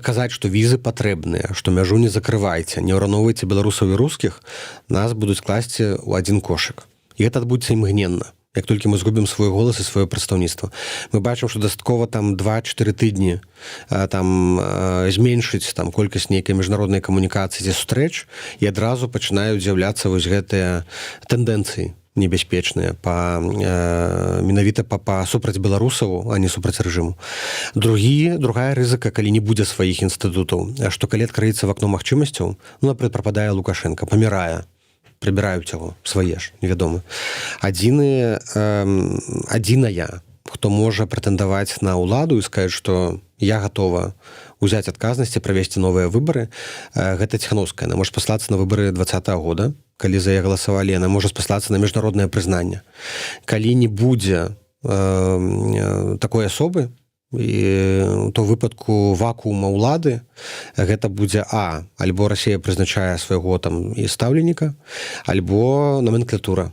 казаць, што візы патрэбныя, што мяжу не закрывайце, не ўраўноўвайце беларусаў і рускіх, нас будуць класці ў адзін кошык. І гэта адбудзецца імгненна. Як толькі мы згубім свой голас і сваё прадстаўніцтва. Мы бачым, што дастаткова 2-4 тыдні зменшыць колькасць нейкай міжнароднай камунікацыі ці сустрэч, і адразу пачынаюць з'яўляцца вось гэтыя тэндэнцыі небяспечныя менавіта супраць беларусаў, а не супраць рэжыму. Другая рызыка, калі не будзе сваіх інстытутаў, што калі адкрыецца в акно магчымасцяў, напрыклад, прападае Лукашенко, памірае, прыбіраюць яго, свае ж, невядома. Адзіная, хто можа прэтэндаваць на ўладу і сказаць, што я гатова ўзяць адказнасць і правесці новыя выбары, гэта Ціханаўская. Яна можа паслацца на выбары 2020 года, калі за яе галасавалі, яна можа паслацца на міжнароднае прызнанне. Калі не будзе такой асобы, і то выпадку вакуума ўлады гэта будзе альбо Расія прызначае свайго і стаўленіка, альбо номенклатура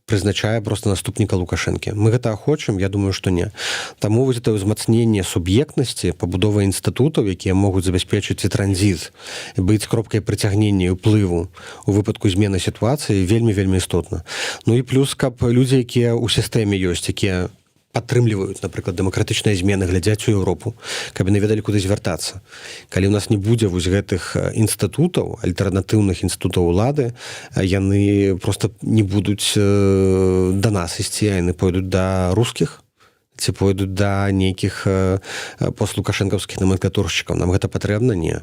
прызначае проста наступніка Лукашэнкі. Мы гэта хочам? Я думаю, што не. Таму вось гэта ўзмацненне суб'ектнасці, пабудова інстытутаў, якія могуць забяспечыць і транзіт, быць кропкай прыцягнення і ўплыву у выпадку змены сітуацыі вельмі істотна. І плюс, каб людзі, якія ў сістэме ёсць, якія падтрымліваюць, напрыклад, дэмакратычныя змены, глядзяць у Еўропу, каб яны ведалі, куды звяртацца. Калі ў нас не будзе вось гэтых інстытутаў, альтэрнатыўных інстытутаў улады, яны проста не будуць да нас ісці, яны пойдуць да рускіх, ці пойдуць да нейкіх постлукашэнкаўскіх номенклатуршчыкаў. Нам гэта патрэбна? Не.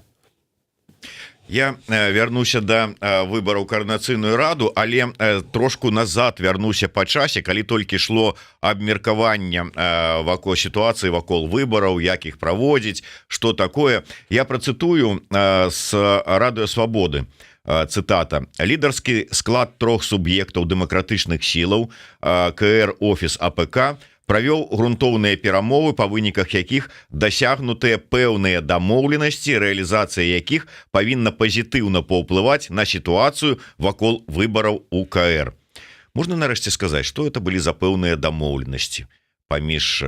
Я вярнуся да выбараў каардынацыйную раду, але трошку назад вярнуся па часе, калі толькі шло абмеркаванне вакол сітуацыі, вакол выбараў, як іх праводзіць, што такое. Я працытую з Радыё Свабоды. Цытата: лідарскі склад 3 суб'ектаў дэмакратычных сілаў КР, Офіс, АПК правёў грунтоўныя перамовы, па выніках якіх дасягнутыя пэўныя дамоўленасці, рэалізацыя якіх павінна пазітыўна паўплываць на сітуацыю вакол выбараў у КР. Можна нарэшце сказаць, што это былі за пэўныя дамоўленасці паміж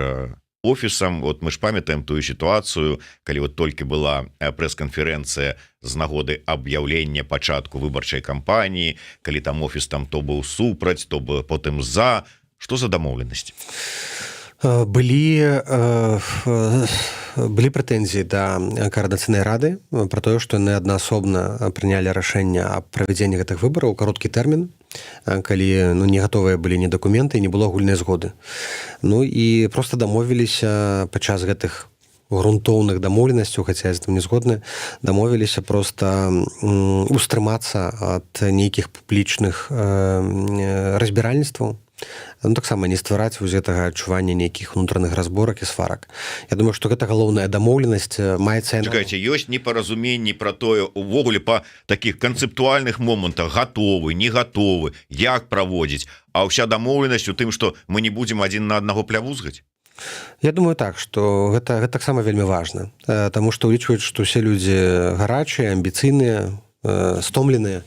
офісам? Вот мы ж памятаем тую сітуацыю, калі вот толькі была прэс-канферэнцыя з нагоды аб'яўлення пачатку выбарчай кампаніі, калі там офіс там то быў супраць, то потым за. Што за дамоўленасці? Былі прэтэнзіі да каардынацыйнай рады пра тое, што яны аднаасобна прынялі рашэнне аб правядзенні гэтых выбараў у кароткі тэрмін, калі не гатовыя былі ні дакументы, не было агульнай згоды. Ну і проста дамовіліся падчас гэтых грунтоўных дамоўленасцяў, хаця я з гэтым не згодны, дамовіліся проста устрымацца ад нейкіх публічных разбіральніцтваў. Ну, таксама не ствараць вось гэтага адчування нейкіх унутраных разборак і сварак. Я думаю, што гэта галоўная дамоўленасць маецца... Чакайце, ёсць непаразуменні пра тое, увогуле па такіх канцэптуальных момантах, гатовы, не гатовы, як праводзіць, а ўся дамоўленасць у тым, што мы не будзем адзін на аднаго плявузгаць? Я думаю так, што гэта таксама вельмі важна, таму што ўлічваюць, што ўсе людзі гарачыя, амбіцыйныя, стомленыя,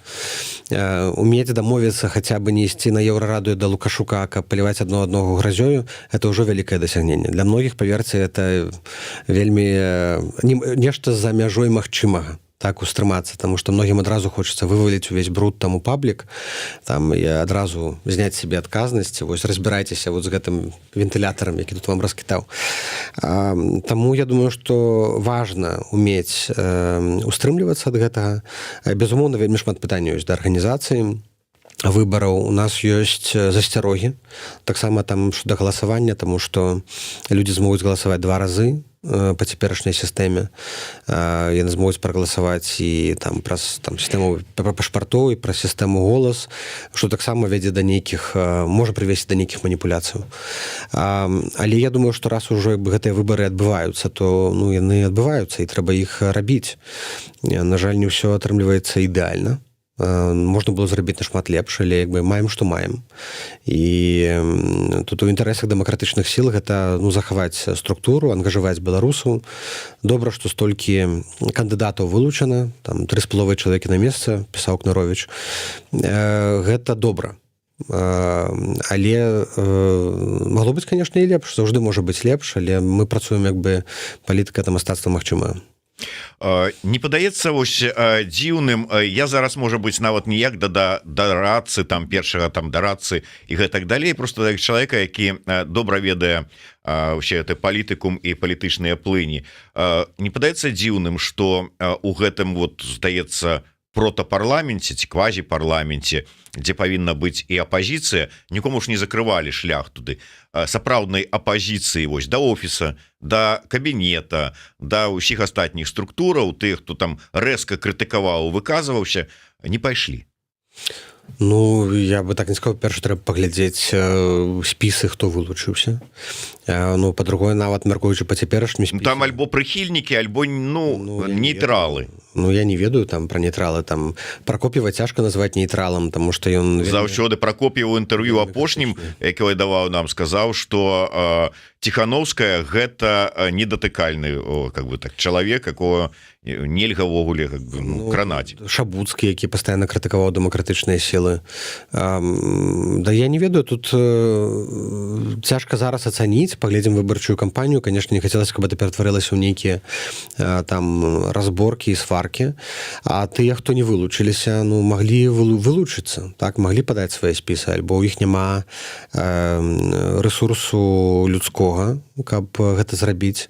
умець дамовіцца хаця бы не ісці на Еўрараду да Лукашука, каб паліваць адно аднаго гразёю, это ўжо вялікае дасягненне. Для многіх, паверце, это вельмі нешта за мяжой магчымага. Так устрымацца, таму што многім адразу хочацца вываліць увесь бруд там у паблік, там і адразу зняць сябе адказнасць, вось разбірайцеся вот з гэтым вентылятарам, які тут вам раскітаў. Таму я думаю, што важна умець устрымлівацца ад гэтага. Безумоўна, вельмі шмат пытанняў ёсць да арганізацыі выбараў. У нас ёсць засцярогі, таксама там да галасавання, таму што людзі змогуць галасаваць 2 разы па цяперашняй сістэме. Яны змогуць прагаласаваць і там праз сістэму пашпартоў і праз сістэму голас, што таксама вядзе да нейкіх, можа прывесці да нейкіх маніпуляцыяў. Але я думаю, што раз ужо гэтыя выбары адбываюцца, то яны адбываюцца і трэба іх рабіць. На жаль, не ўсё атрымліваецца ідэальна. Можна было зрабіць нашмат лепш, але маем, што маем. І тут у інтарэсах дэмакратычных сіл гэта захаваць структуру, ангажаваць беларусаў. Добра, што столькі кандыдатаў вылучана, там 3,5 чалавекі на месца, пісаў Кнаровіч. Гэта добра. Але магло быць, канешне, і лепш. Заўжды можа быць лепш, але мы працуем палітыка та мастацтва магчымае. Не падаецца вось дзіўным, я зараз, можа быць, нават ніяк да дарадцы, там першага там дарадцы і гэтак далей, просто чалавека, які добра ведае ўсе гэты палітыкум і палітычныя плыні. Не падаецца дзіўным, што у гэтым, вот, здаецца, протапарламенце ці квазіпарламенце, дзе павінна быць і апазіцыя, нікому ж не закрывалі шлях туды сапраўднай апазіцыі вось да офіса, да кабінета, да ўсіх астатніх структураў, тых, хто там рэзка крытыкаваў, выказваўся, не пайшлі. Ну, я бы так не сказаў, перш трэба паглядзець спісы, хто вылучыўся. Ну, па-другое, нават мяркуючы па цяперашнім спісе. Там альбо прыхільнікі, альбо нейтралы. Ну, я не ведаю там пра нейтралы. Там Пракоп'ева цяжка назваць нейтралам, таму што ён... Заўсёды Пракоп'еў у інтэрв'ю апошнім, якое даваў нам, сказаў, што Ціхановская гэта недатыкальны чалавек, якого нельга ўвогуле кранаць. Шабуцкі, які пастаянна крытыкаваў дэмакратычныя сілы, сілы. Да я не ведаю, тут цяжка зараз ацаніць, паглядзім выбарчую кампанію, конечно, не хацелася, каб это ператварылася ў нейкія там разборкі і сваркі, а тыя, хто не вылучыліся, ну, маглі вылучыцца, так, маглі падаць свае спісы, альбо ў іх няма рэсурсу людскога, каб гэта зрабіць,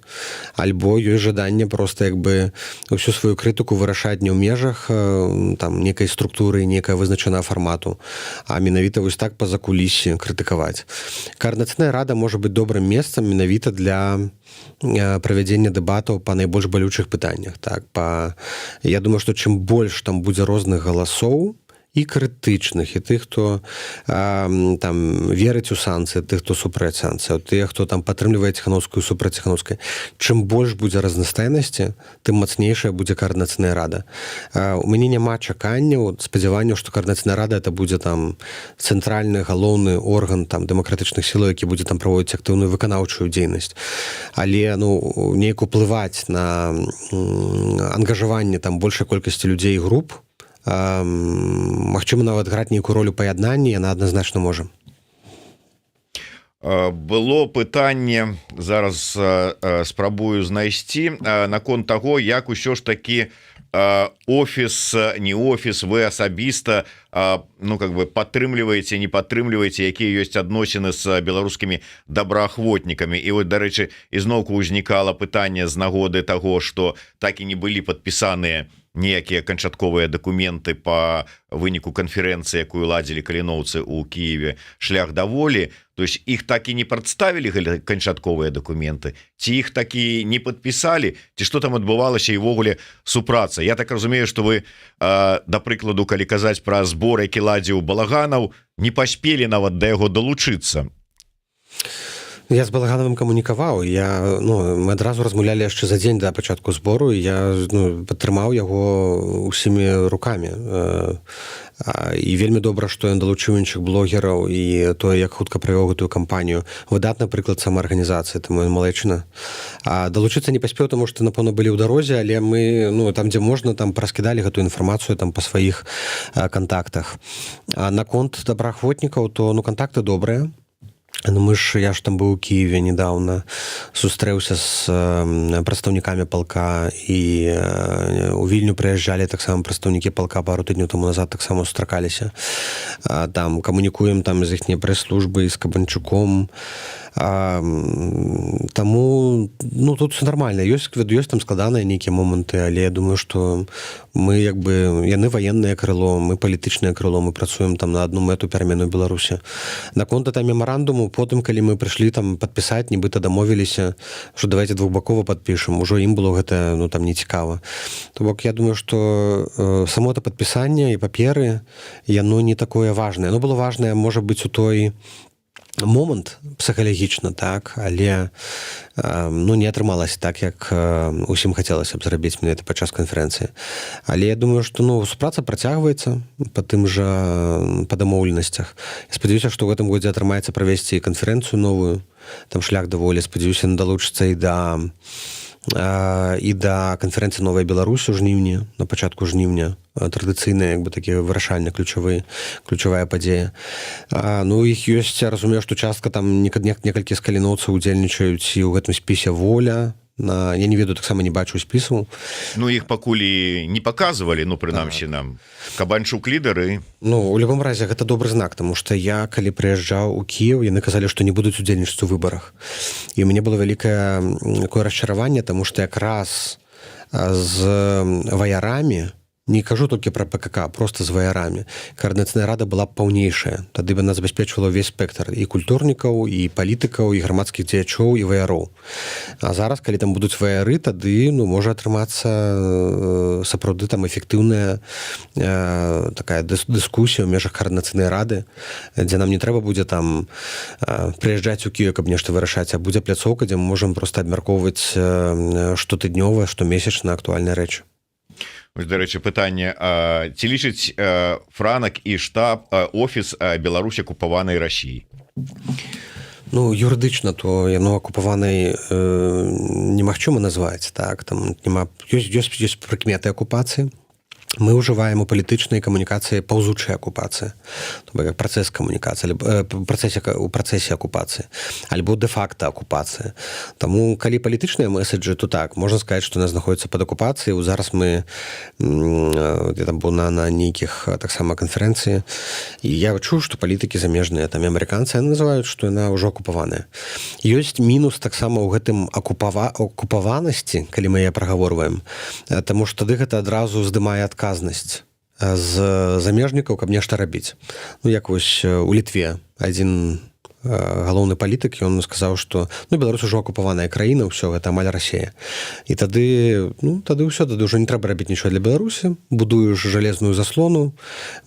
альбо ёсць жаданне проста як бы ўсю сваю крытыку вырашаць не ў межах там некай структуры, некая вызначаная фармату, а менавіта вось так па закуліссі крытыкаваць. Каардынацыйная рада можа быць добрым месцам менавіта для правядзення дэбатаў па найбольш балючых пытаннях. Так, я думаю, што чым больш там будзе розных галасоў, і крытычных, і тых, хто там верыць у санкцыі, тых, хто супраць санкцыяў, тыя, хто там падтрымлівае ціханаўскую супраць ціханаўскай. Чым больш будзе разнастайнасці, тым мацнейшая будзе каардынацыйная рада. У мяне няма чаканняў, спадзяванняў, што каардынацыйная рада это будзе там цэнтральны галоўны орган там дэмакратычных сілаў, які будзе там праводзіць актыўную выканаўчую дзейнасць. Але ну неяк уплываць на ангажаванне там большай колькасці людзей і груп, магчыма, нават граць нейкую ролю паяднання, яна адназначна можа. Было пытанне, зараз спрабую знайсці, наконт таго, як усё ж такі офіс, не офіс, вы асабіста ну, как бы падтрымліваеце, не падтрымліваеце, якія ёсць адносіны з беларускімі добраахвотнікамі. І вот, дарэчы, ізноўку ўзнікала пытанне з нагоды таго, што так і не былі падпісаныя ніякія канчатковыя дакументы па выніку канферэнцыі, якую ладзілі каліноўцы ў Кіеве «Шлях да волі». То есть іх так і не прадставілі канчатковыя дакументы, ці іх такі не падпісалі, ці што там адбывалася і ўвогуле супраца. Я так разумею, што вы, да прыкладу, калі казаць пра збор, які ладзіў Балаганаў, не паспелі нават да яго далучыцца. Я з Балагановым камунікаваў, мы адразу размаўлялі яшчэ за дзень да пачатку збору, і я падтрымаў яго ўсімі рукамі. І вельмі добра, што ён далучыў іншых блогераў і тое, як хутка правёў гэтую кампанію. Выдатны прыклад самаарганізацыі, таму ён малайчына. Далучыцца не паспеў, таму што, напэўна, былі ў дарозе, але мы, там, дзе можна, там праскідалі гэтую інфармацыю там па сваіх кантактах. А наконт добраахвотнікаў, то кантакты добрыя. Я ж там быў у Киеве недавно, сустрэўся з прадстаўнікамі палка, і у Вільню прыязджалі таксама прадстаўнікі палка, пару тыдняў таму назад таксама сустракаліся. Там камунікуем там з іхняй прэс-службай, з Кабанчуком. Таму тут все нормально. Ёсць там складаныя нейкія моманты, але я думаю, што мы яны ваеннае крыло, мы палітычнае крыло, мы працуем там на адну мэту перамену Беларусі. Наконт там мемарандуму, потым калі мы прыйшлі там падпісаць, нібыта дамовіліся, што давайте двухбакова падпішам, ужо ім было гэта там не цікава. То бок я думаю, што само это падпісанне і паперы, яно не такое важнае. Оно было важнае, можа быць, у той момант псіхалагічна, так, але не атрымалася так, як усім хацелася б зрабіць менавіта падчас канферэнцыі. Але я думаю, што супраца працягваецца па дамоўленасцях. Я спадзяюся, што ў гэтым годзе атрымаецца правесці канферэнцыю новую, там «Шлях да волі», спадзяюся, далучыцца і да канферэнцыі «Новая Беларусь» у жніўні, на пачатку жніўня, традыцыйная, такі вырашальна ключавая падзея. Іх ёсць, я разумею, што частка там некалькі з каліноўцаў удзельнічаюць і ў гэтым спісе «Воля». Я не ведаю, таксама не бачу спісу. Іх пакуль не паказвалі, прынамсі нам. Кабанчук лідары. У любым разе, гэта добры знак, таму што я, калі прыязджаў у Кіеў, яны казалі, што не будуць удзельнічаць у выбарах. І ў мяне было вялікае такое расчараванне, таму што якраз з ваярамі, не кажу толькі пра ПКК, проста з ваярамі, каардынацыйная рада была паўнейшая. Тады бы она забяспечвала ўвесь спектр і культурнікаў, і палітыкаў, і грамадскіх дзеячоў, і ваяроў. А зараз, калі там будуць ваяры, тады можа атрымацца сапраўды там эфектыўная такая дыскусія ў межах каардынацыйнай рады, дзе нам не трэба будзе там прыязджаць у Кіев, каб нешта вырашаць, а будзе пляцоўка, дзе мы можам проста абмяркоўваць штотыднёва, штомесячна актуальныя рэчы. Дарэчы, пытанне, ці лічыць Франак і штаб офіс Беларусі акупаванай Расіі? Юрыдычна, то яно акупаванай немагчыма назваць, так, там ёсць прыкметы акупацыі, мы ўжываем у палітычнай камунікацыі паўзучай акупацыі, як працэс камунікацыі, у працэсе акупацыі, альбо дэ-факта акупацыі. Таму, калі палітычныя меседжы, то так, можна сказаць, што нас знаходзіцца пад акупацыяй. Зараз мы, я там быў на нейкіх таксама канферэнцыі, і я чуў, што палітыкі замежныя, там амерыканцы, яны называюць, што яна ўжо акупаваная. Ёсць мінус таксама ў гэтым акупаванасці, калі мы яе прагаворваем, таму што тады гэта адразу здымае адказнасць з замежнікаў, каб нешта рабіць. Ну, як вось у Літве адзін галоўны палітык, ён сказаў, што Беларусь ужо акупаваная краіна, ўсё, гэта амаль Расія. І тады ўсё, тады ўжо не трэба рабіць нічого для Беларусі, будуеш жалезную заслону,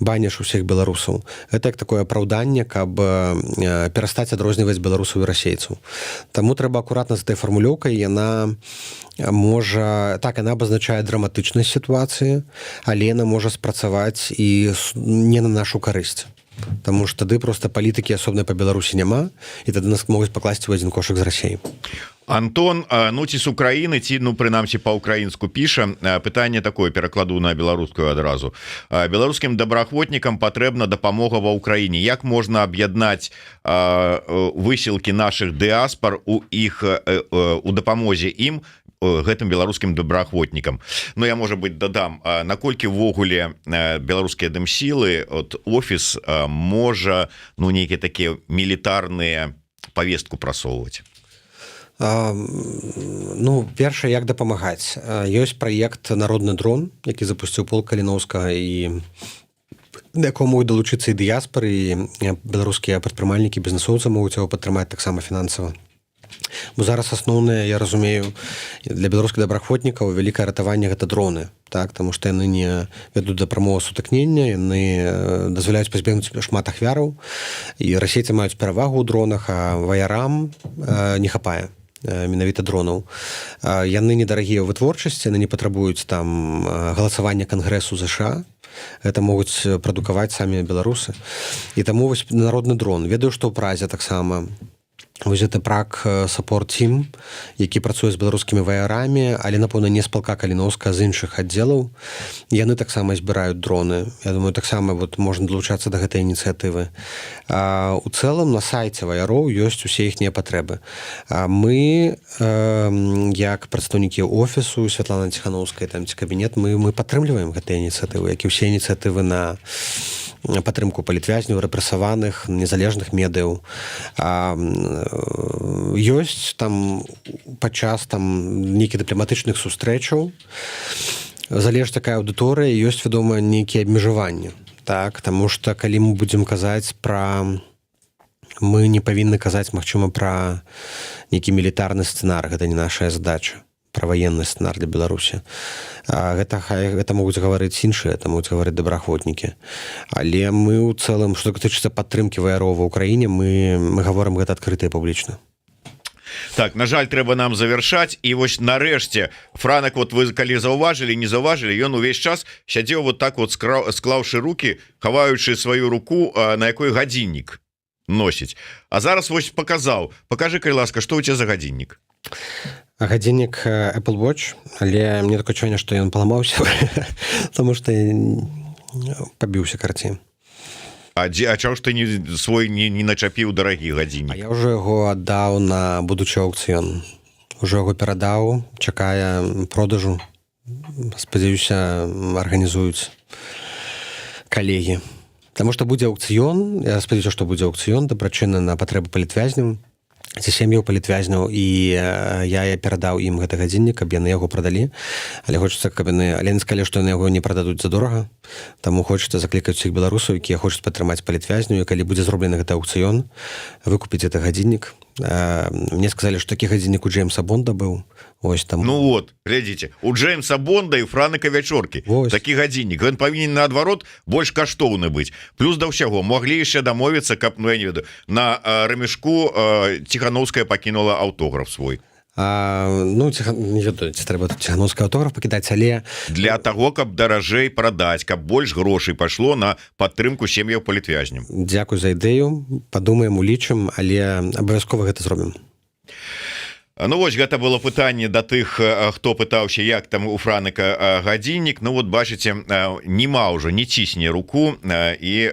баніш усіх беларусаў. Гэта як такое апраўданне, каб перастаць адрозніваць беларусаў і расейцаў. Таму трэба акуратна з этой фармулёўкай, яна можа, так, яна абазначае драматычнасць сітуацыі, але яна можа спрацаваць і не на нашу карысць. Таму што тады проста палітыкі асобнай па Беларусі няма, і тады нас могуць пакласці ў адзін кошык з Расіі. Антон, ну ці з Украіны, ці, ну, прынамсі, па-украінску піша. Пытанне такое, перакладу на беларускую адразу. Беларускім добраахвотнікам патрэбна дапамога ва ўкраіне. Як можна аб'яднаць высілкі нашых дыаспар у дапамозе ім, гэтым беларускім добраахвотнікам? Ну, я, можа быць, дадам, наколькі ввогуле беларускія дэмсілы, офіс можа, ну, нейкія такія мілітарныя павестку прасоўваць? Ну, першае, як дапамагаць. Ёсць праект «Народны дрон», які запусціў полк Каліноўскага, і да якому могуць далучыцца і дыяспары, і беларускія прадпрымальнікі, бізнесоўцы могуць яго падтрымаць таксама фінансава. Бо зараз асноўнае, я разумею, для беларускіх добраахвотнікаў вялікае ратаванне гэта дроны, так, таму што яны не вядуць да прамога сутыкнення, яны дазваляюць пазбегнуць шмат ахвяраў, і расейцы маюць перавагу ў дронах, а ваярам не хапае менавіта дронаў. Яны недарагія ў вытворчасці, яны не патрабуюць там галасавання Кангрэсу ЗША, гэта могуць прадукаваць самі беларусы. І таму вось народны дрон. Ведаю, што ў Празе таксама вось гэта Праг Саппорт Тім, які працуе з беларускімі ваярамі, але, напэўна, не з палка Каліноўска, а з іншых аддзелаў. Яны таксама збіраюць дроны. Я думаю, таксама можна далучацца да гэтай ініцыятывы. У цэлым на сайце ваяроў ёсць усе іхнія патрэбы. Мы, як прадстаўнікі офісу Святланы Ціханаўскай, там, ці кабінет, мы падтрымліваем гэтыя ініцыятывы, як і ўсе ініцыятывы на падтрымку палітвязняў, рэпрэсаваных, незалежных медыяў. Ёсць там падчас нейкіх дыпламатычных сустрэчаў, залежыць такая аўдыторыя, ёсць, вядома, нейкія абмежаванні. Так, таму што калі мы будзем казаць мы не павінны казаць, магчыма, пра нейкі мілітарны сцэнар, гэта не нашая задача, пра ваенны сцэнар для Беларусі. Гэта могуць гаварыць іншыя, это могуць гаварыць добраахвотнікі. Але мы ў цэлым, што датычыцца падтрымкі ваяроў ва ўкраіне, мы гаворым гэта адкрыта і публічна. Так, на жаль, трэба нам завяршаць. І вось нарэшце, Франак, вот вы калі заўважылі, не заўважылі, ён увесь час сядзеў вот так вот, склаўшы рукі, хаваючы сваю руку, на якой гадзіннік носіць. А зараз вось паказаў. Пакажы, калі ласка, што ў цябе за гадзіннік? Гадзіннік Apple Watch, але мне такое адчуванне, што ён паламаўся, таму што пабіўся карці. А чаго ж ты свой не начапіў дарагі гадзіннік? А я ўжо яго аддаў на будучы аўкцыён. Ужо яго перадаў, чакае продажу. Спадзяюся, арганізуюць калегі. Таму што будзе аўкцыён, я спадзяюся, што будзе аўкцыён, дабрачынны на патрэбы палітвязняў, ці сем'яў палітвязняў, і я перадаў ім гэты гадзіннік, каб яны яго прадалі, але хочацца, каб яны, але не сказалі, што яны яго не прададуць задорага, таму хочацца заклікаць усіх беларусаў, якія хочуць падтрымаць палітвязняў, і калі будзе зроблены гэты аўкцыён, выкупіць гэты гадзіннік. Мне сказалі, што такі гадзіннік у Джеймса Бонда быў. Ось там. Ну вот, глядзіце, у Джеймса Бонда і Франака Вячоркі такі гадзіннік, ён павінен наадварот больш каштоўны быць. Плюс да ўсяго маглі яшчэ дамовіцца, каб, ну я не ведаю, на рамішку Ціханаўская пакінула аўтограф свой. Ну, не ведаю, ці трэба тут Ціханаўскі аўтограф пакідаць, але для таго, каб даражэй прадаць, каб больш грошай пайшло на падтрымку сем'яў палітвязням. Дзякуй за ідэю, падумаем, улічым, але абавязкова гэта зробім. Ну вось гэта было пытанне да тых, хто пытаўся, як там у Франыка гадзіннік. Ну вот бачыце, нема ўжо, не цісне руку і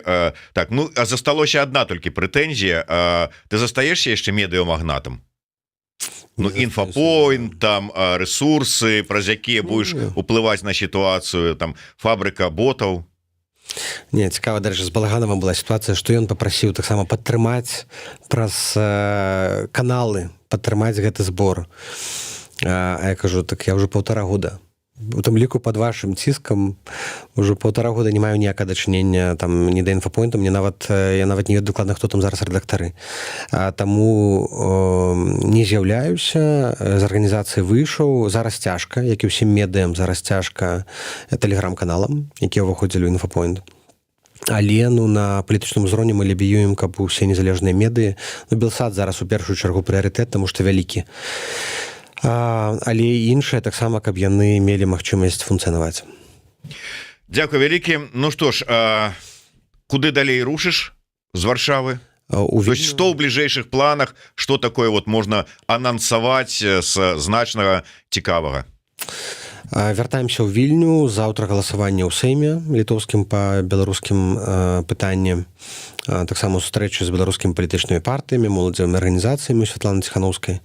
так. Ну а засталося адна толькі прэтэнзія. Ты застаешся яшчэ медыамагнатам? Ну інфапоінт, там рэсурсы, праз якія будзеш уплываць на сітуацыю, там фабрыка ботаў. Не, цікава, дарэчы, з Балаганавым была сітуацыя, што ён папрасіў таксама падтрымаць праз каналы, падтрымаць гэты збор. А я кажу, так я ўжо 1,5 года. У тым ліку пад вашым ціскам ўжо 1,5 года не маю ніякага дачынення там ні да інфапоінту, я нават не ведаю дакладна, хто там зараз рэдактары. Таму не з'яўляюся, з арганізацыі выйшаў, зараз цяжка, як і ўсім медыям, зараз цяжка тэлеграм-каналам, якія ўваходзілі ў інфапоінт. Але ну, на палітычным узроўні мы лабіюем, каб усе незалежныя медыі. Ну, Белсат зараз у першую чаргу прыярытэт, таму што вялікі. Але і іншыя таксама, каб яны мелі магчымасць функцыянаваць. Дзякуй вялікі. Ну што ж, куды далей рушыш з Варшавы? Што ў бліжэйшых планах, што такое вот можна анансаваць з значнага цікавага? Вяртаемся ў Вільню, заўтра галасаванне ў Сейме літоўскім па беларускім пытанні, таксама сустрэчы з беларускімі палітычнымі партыямі, моладзевымі арганізацыямі Святланы Ціханаўскай.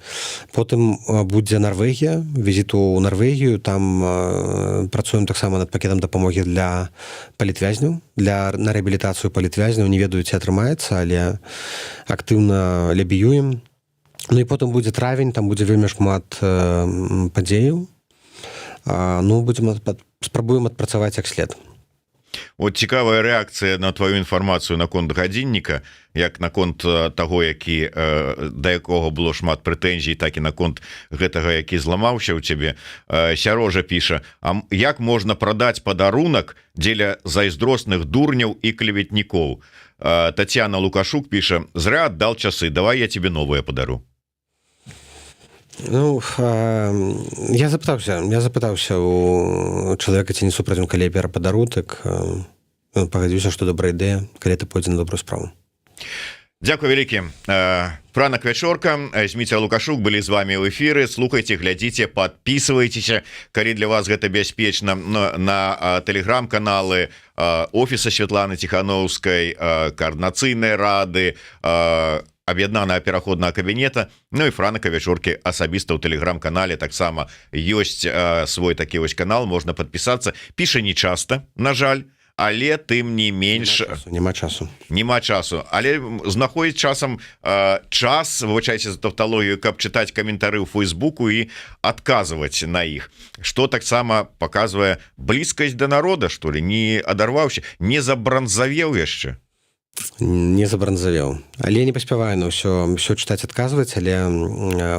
Потым будзе Нарвегія, візіту ў Нарвегію, там працуем таксама над пакетам дапамогі для палітвязняў, на рэабілітацыю палітвязняў, не ведаю, ці атрымаецца, але актыўна лабіюем. Ну і потым будзе травень, там будзе вельмі шмат падзеяў. Ну, спрабуем адпрацаваць як след. Вот цікавая рэакцыя на твою інфармацыю наконт гадзінніка, як наконт таго, да якога было шмат прэтэнзій, так і наконт гэтага, які зламаўся ў цябе. Сярожа піша: а як можна прадаць падарунак дзеля зайздросных дурняў і клеветнікоў? Тацяна Лукашук піша: зря аддал часы, давай я тебе новое падару. Ну, я запытаўся у чалавека, ці не супраць, калі я перападару, так пагадзіўся, што добрая ідэя, калі это пойдзе на добрую справу. Дзякуй вялікі. Франак Вячорка, Зміцер Лукашук былі з вами ў эфіры. Слухайце, глядзіце, подписывайтеся, калі для вас гэта бяспечна, на тэлеграм-каналы офіса Святланы Ціханаўскай, коордынацыйнай рады, аб'яднанага пераходнага кабінета. Ну і Франака Вячоркі асабіста ў тэлеграм-канале таксама ёсць свой такі вось канал, можна падпісацца. Піша не часта, на жаль, але тым не менш няма часу, але знаходзіць часам час, вывучайце за тавталогію, каб чытаць каментары ў Фейсбуку і адказваць на іх, што таксама паказвае блізкасць да народа, што ли, не адарваўся, не забранзавеў яшчэ. Не забранзавеў, але не паспяваю на ўсё чытаць, адказваць, але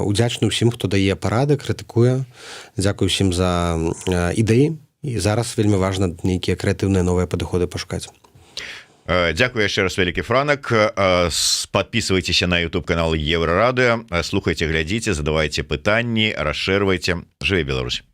удзячны ўсім, хто дае парады, крытыкуе. Дзякую ўсім за ідэі, і зараз вельмі важна нейкія крэатыўныя новыя падыходы пашукаць. Дзякую яшчэ раз, вялікі Франак. Подписывайтеся на YouTube канал Еврорадыо, слухайце, глядзіце, задавайце пытанні, расширвайце. Жыве Беларусь.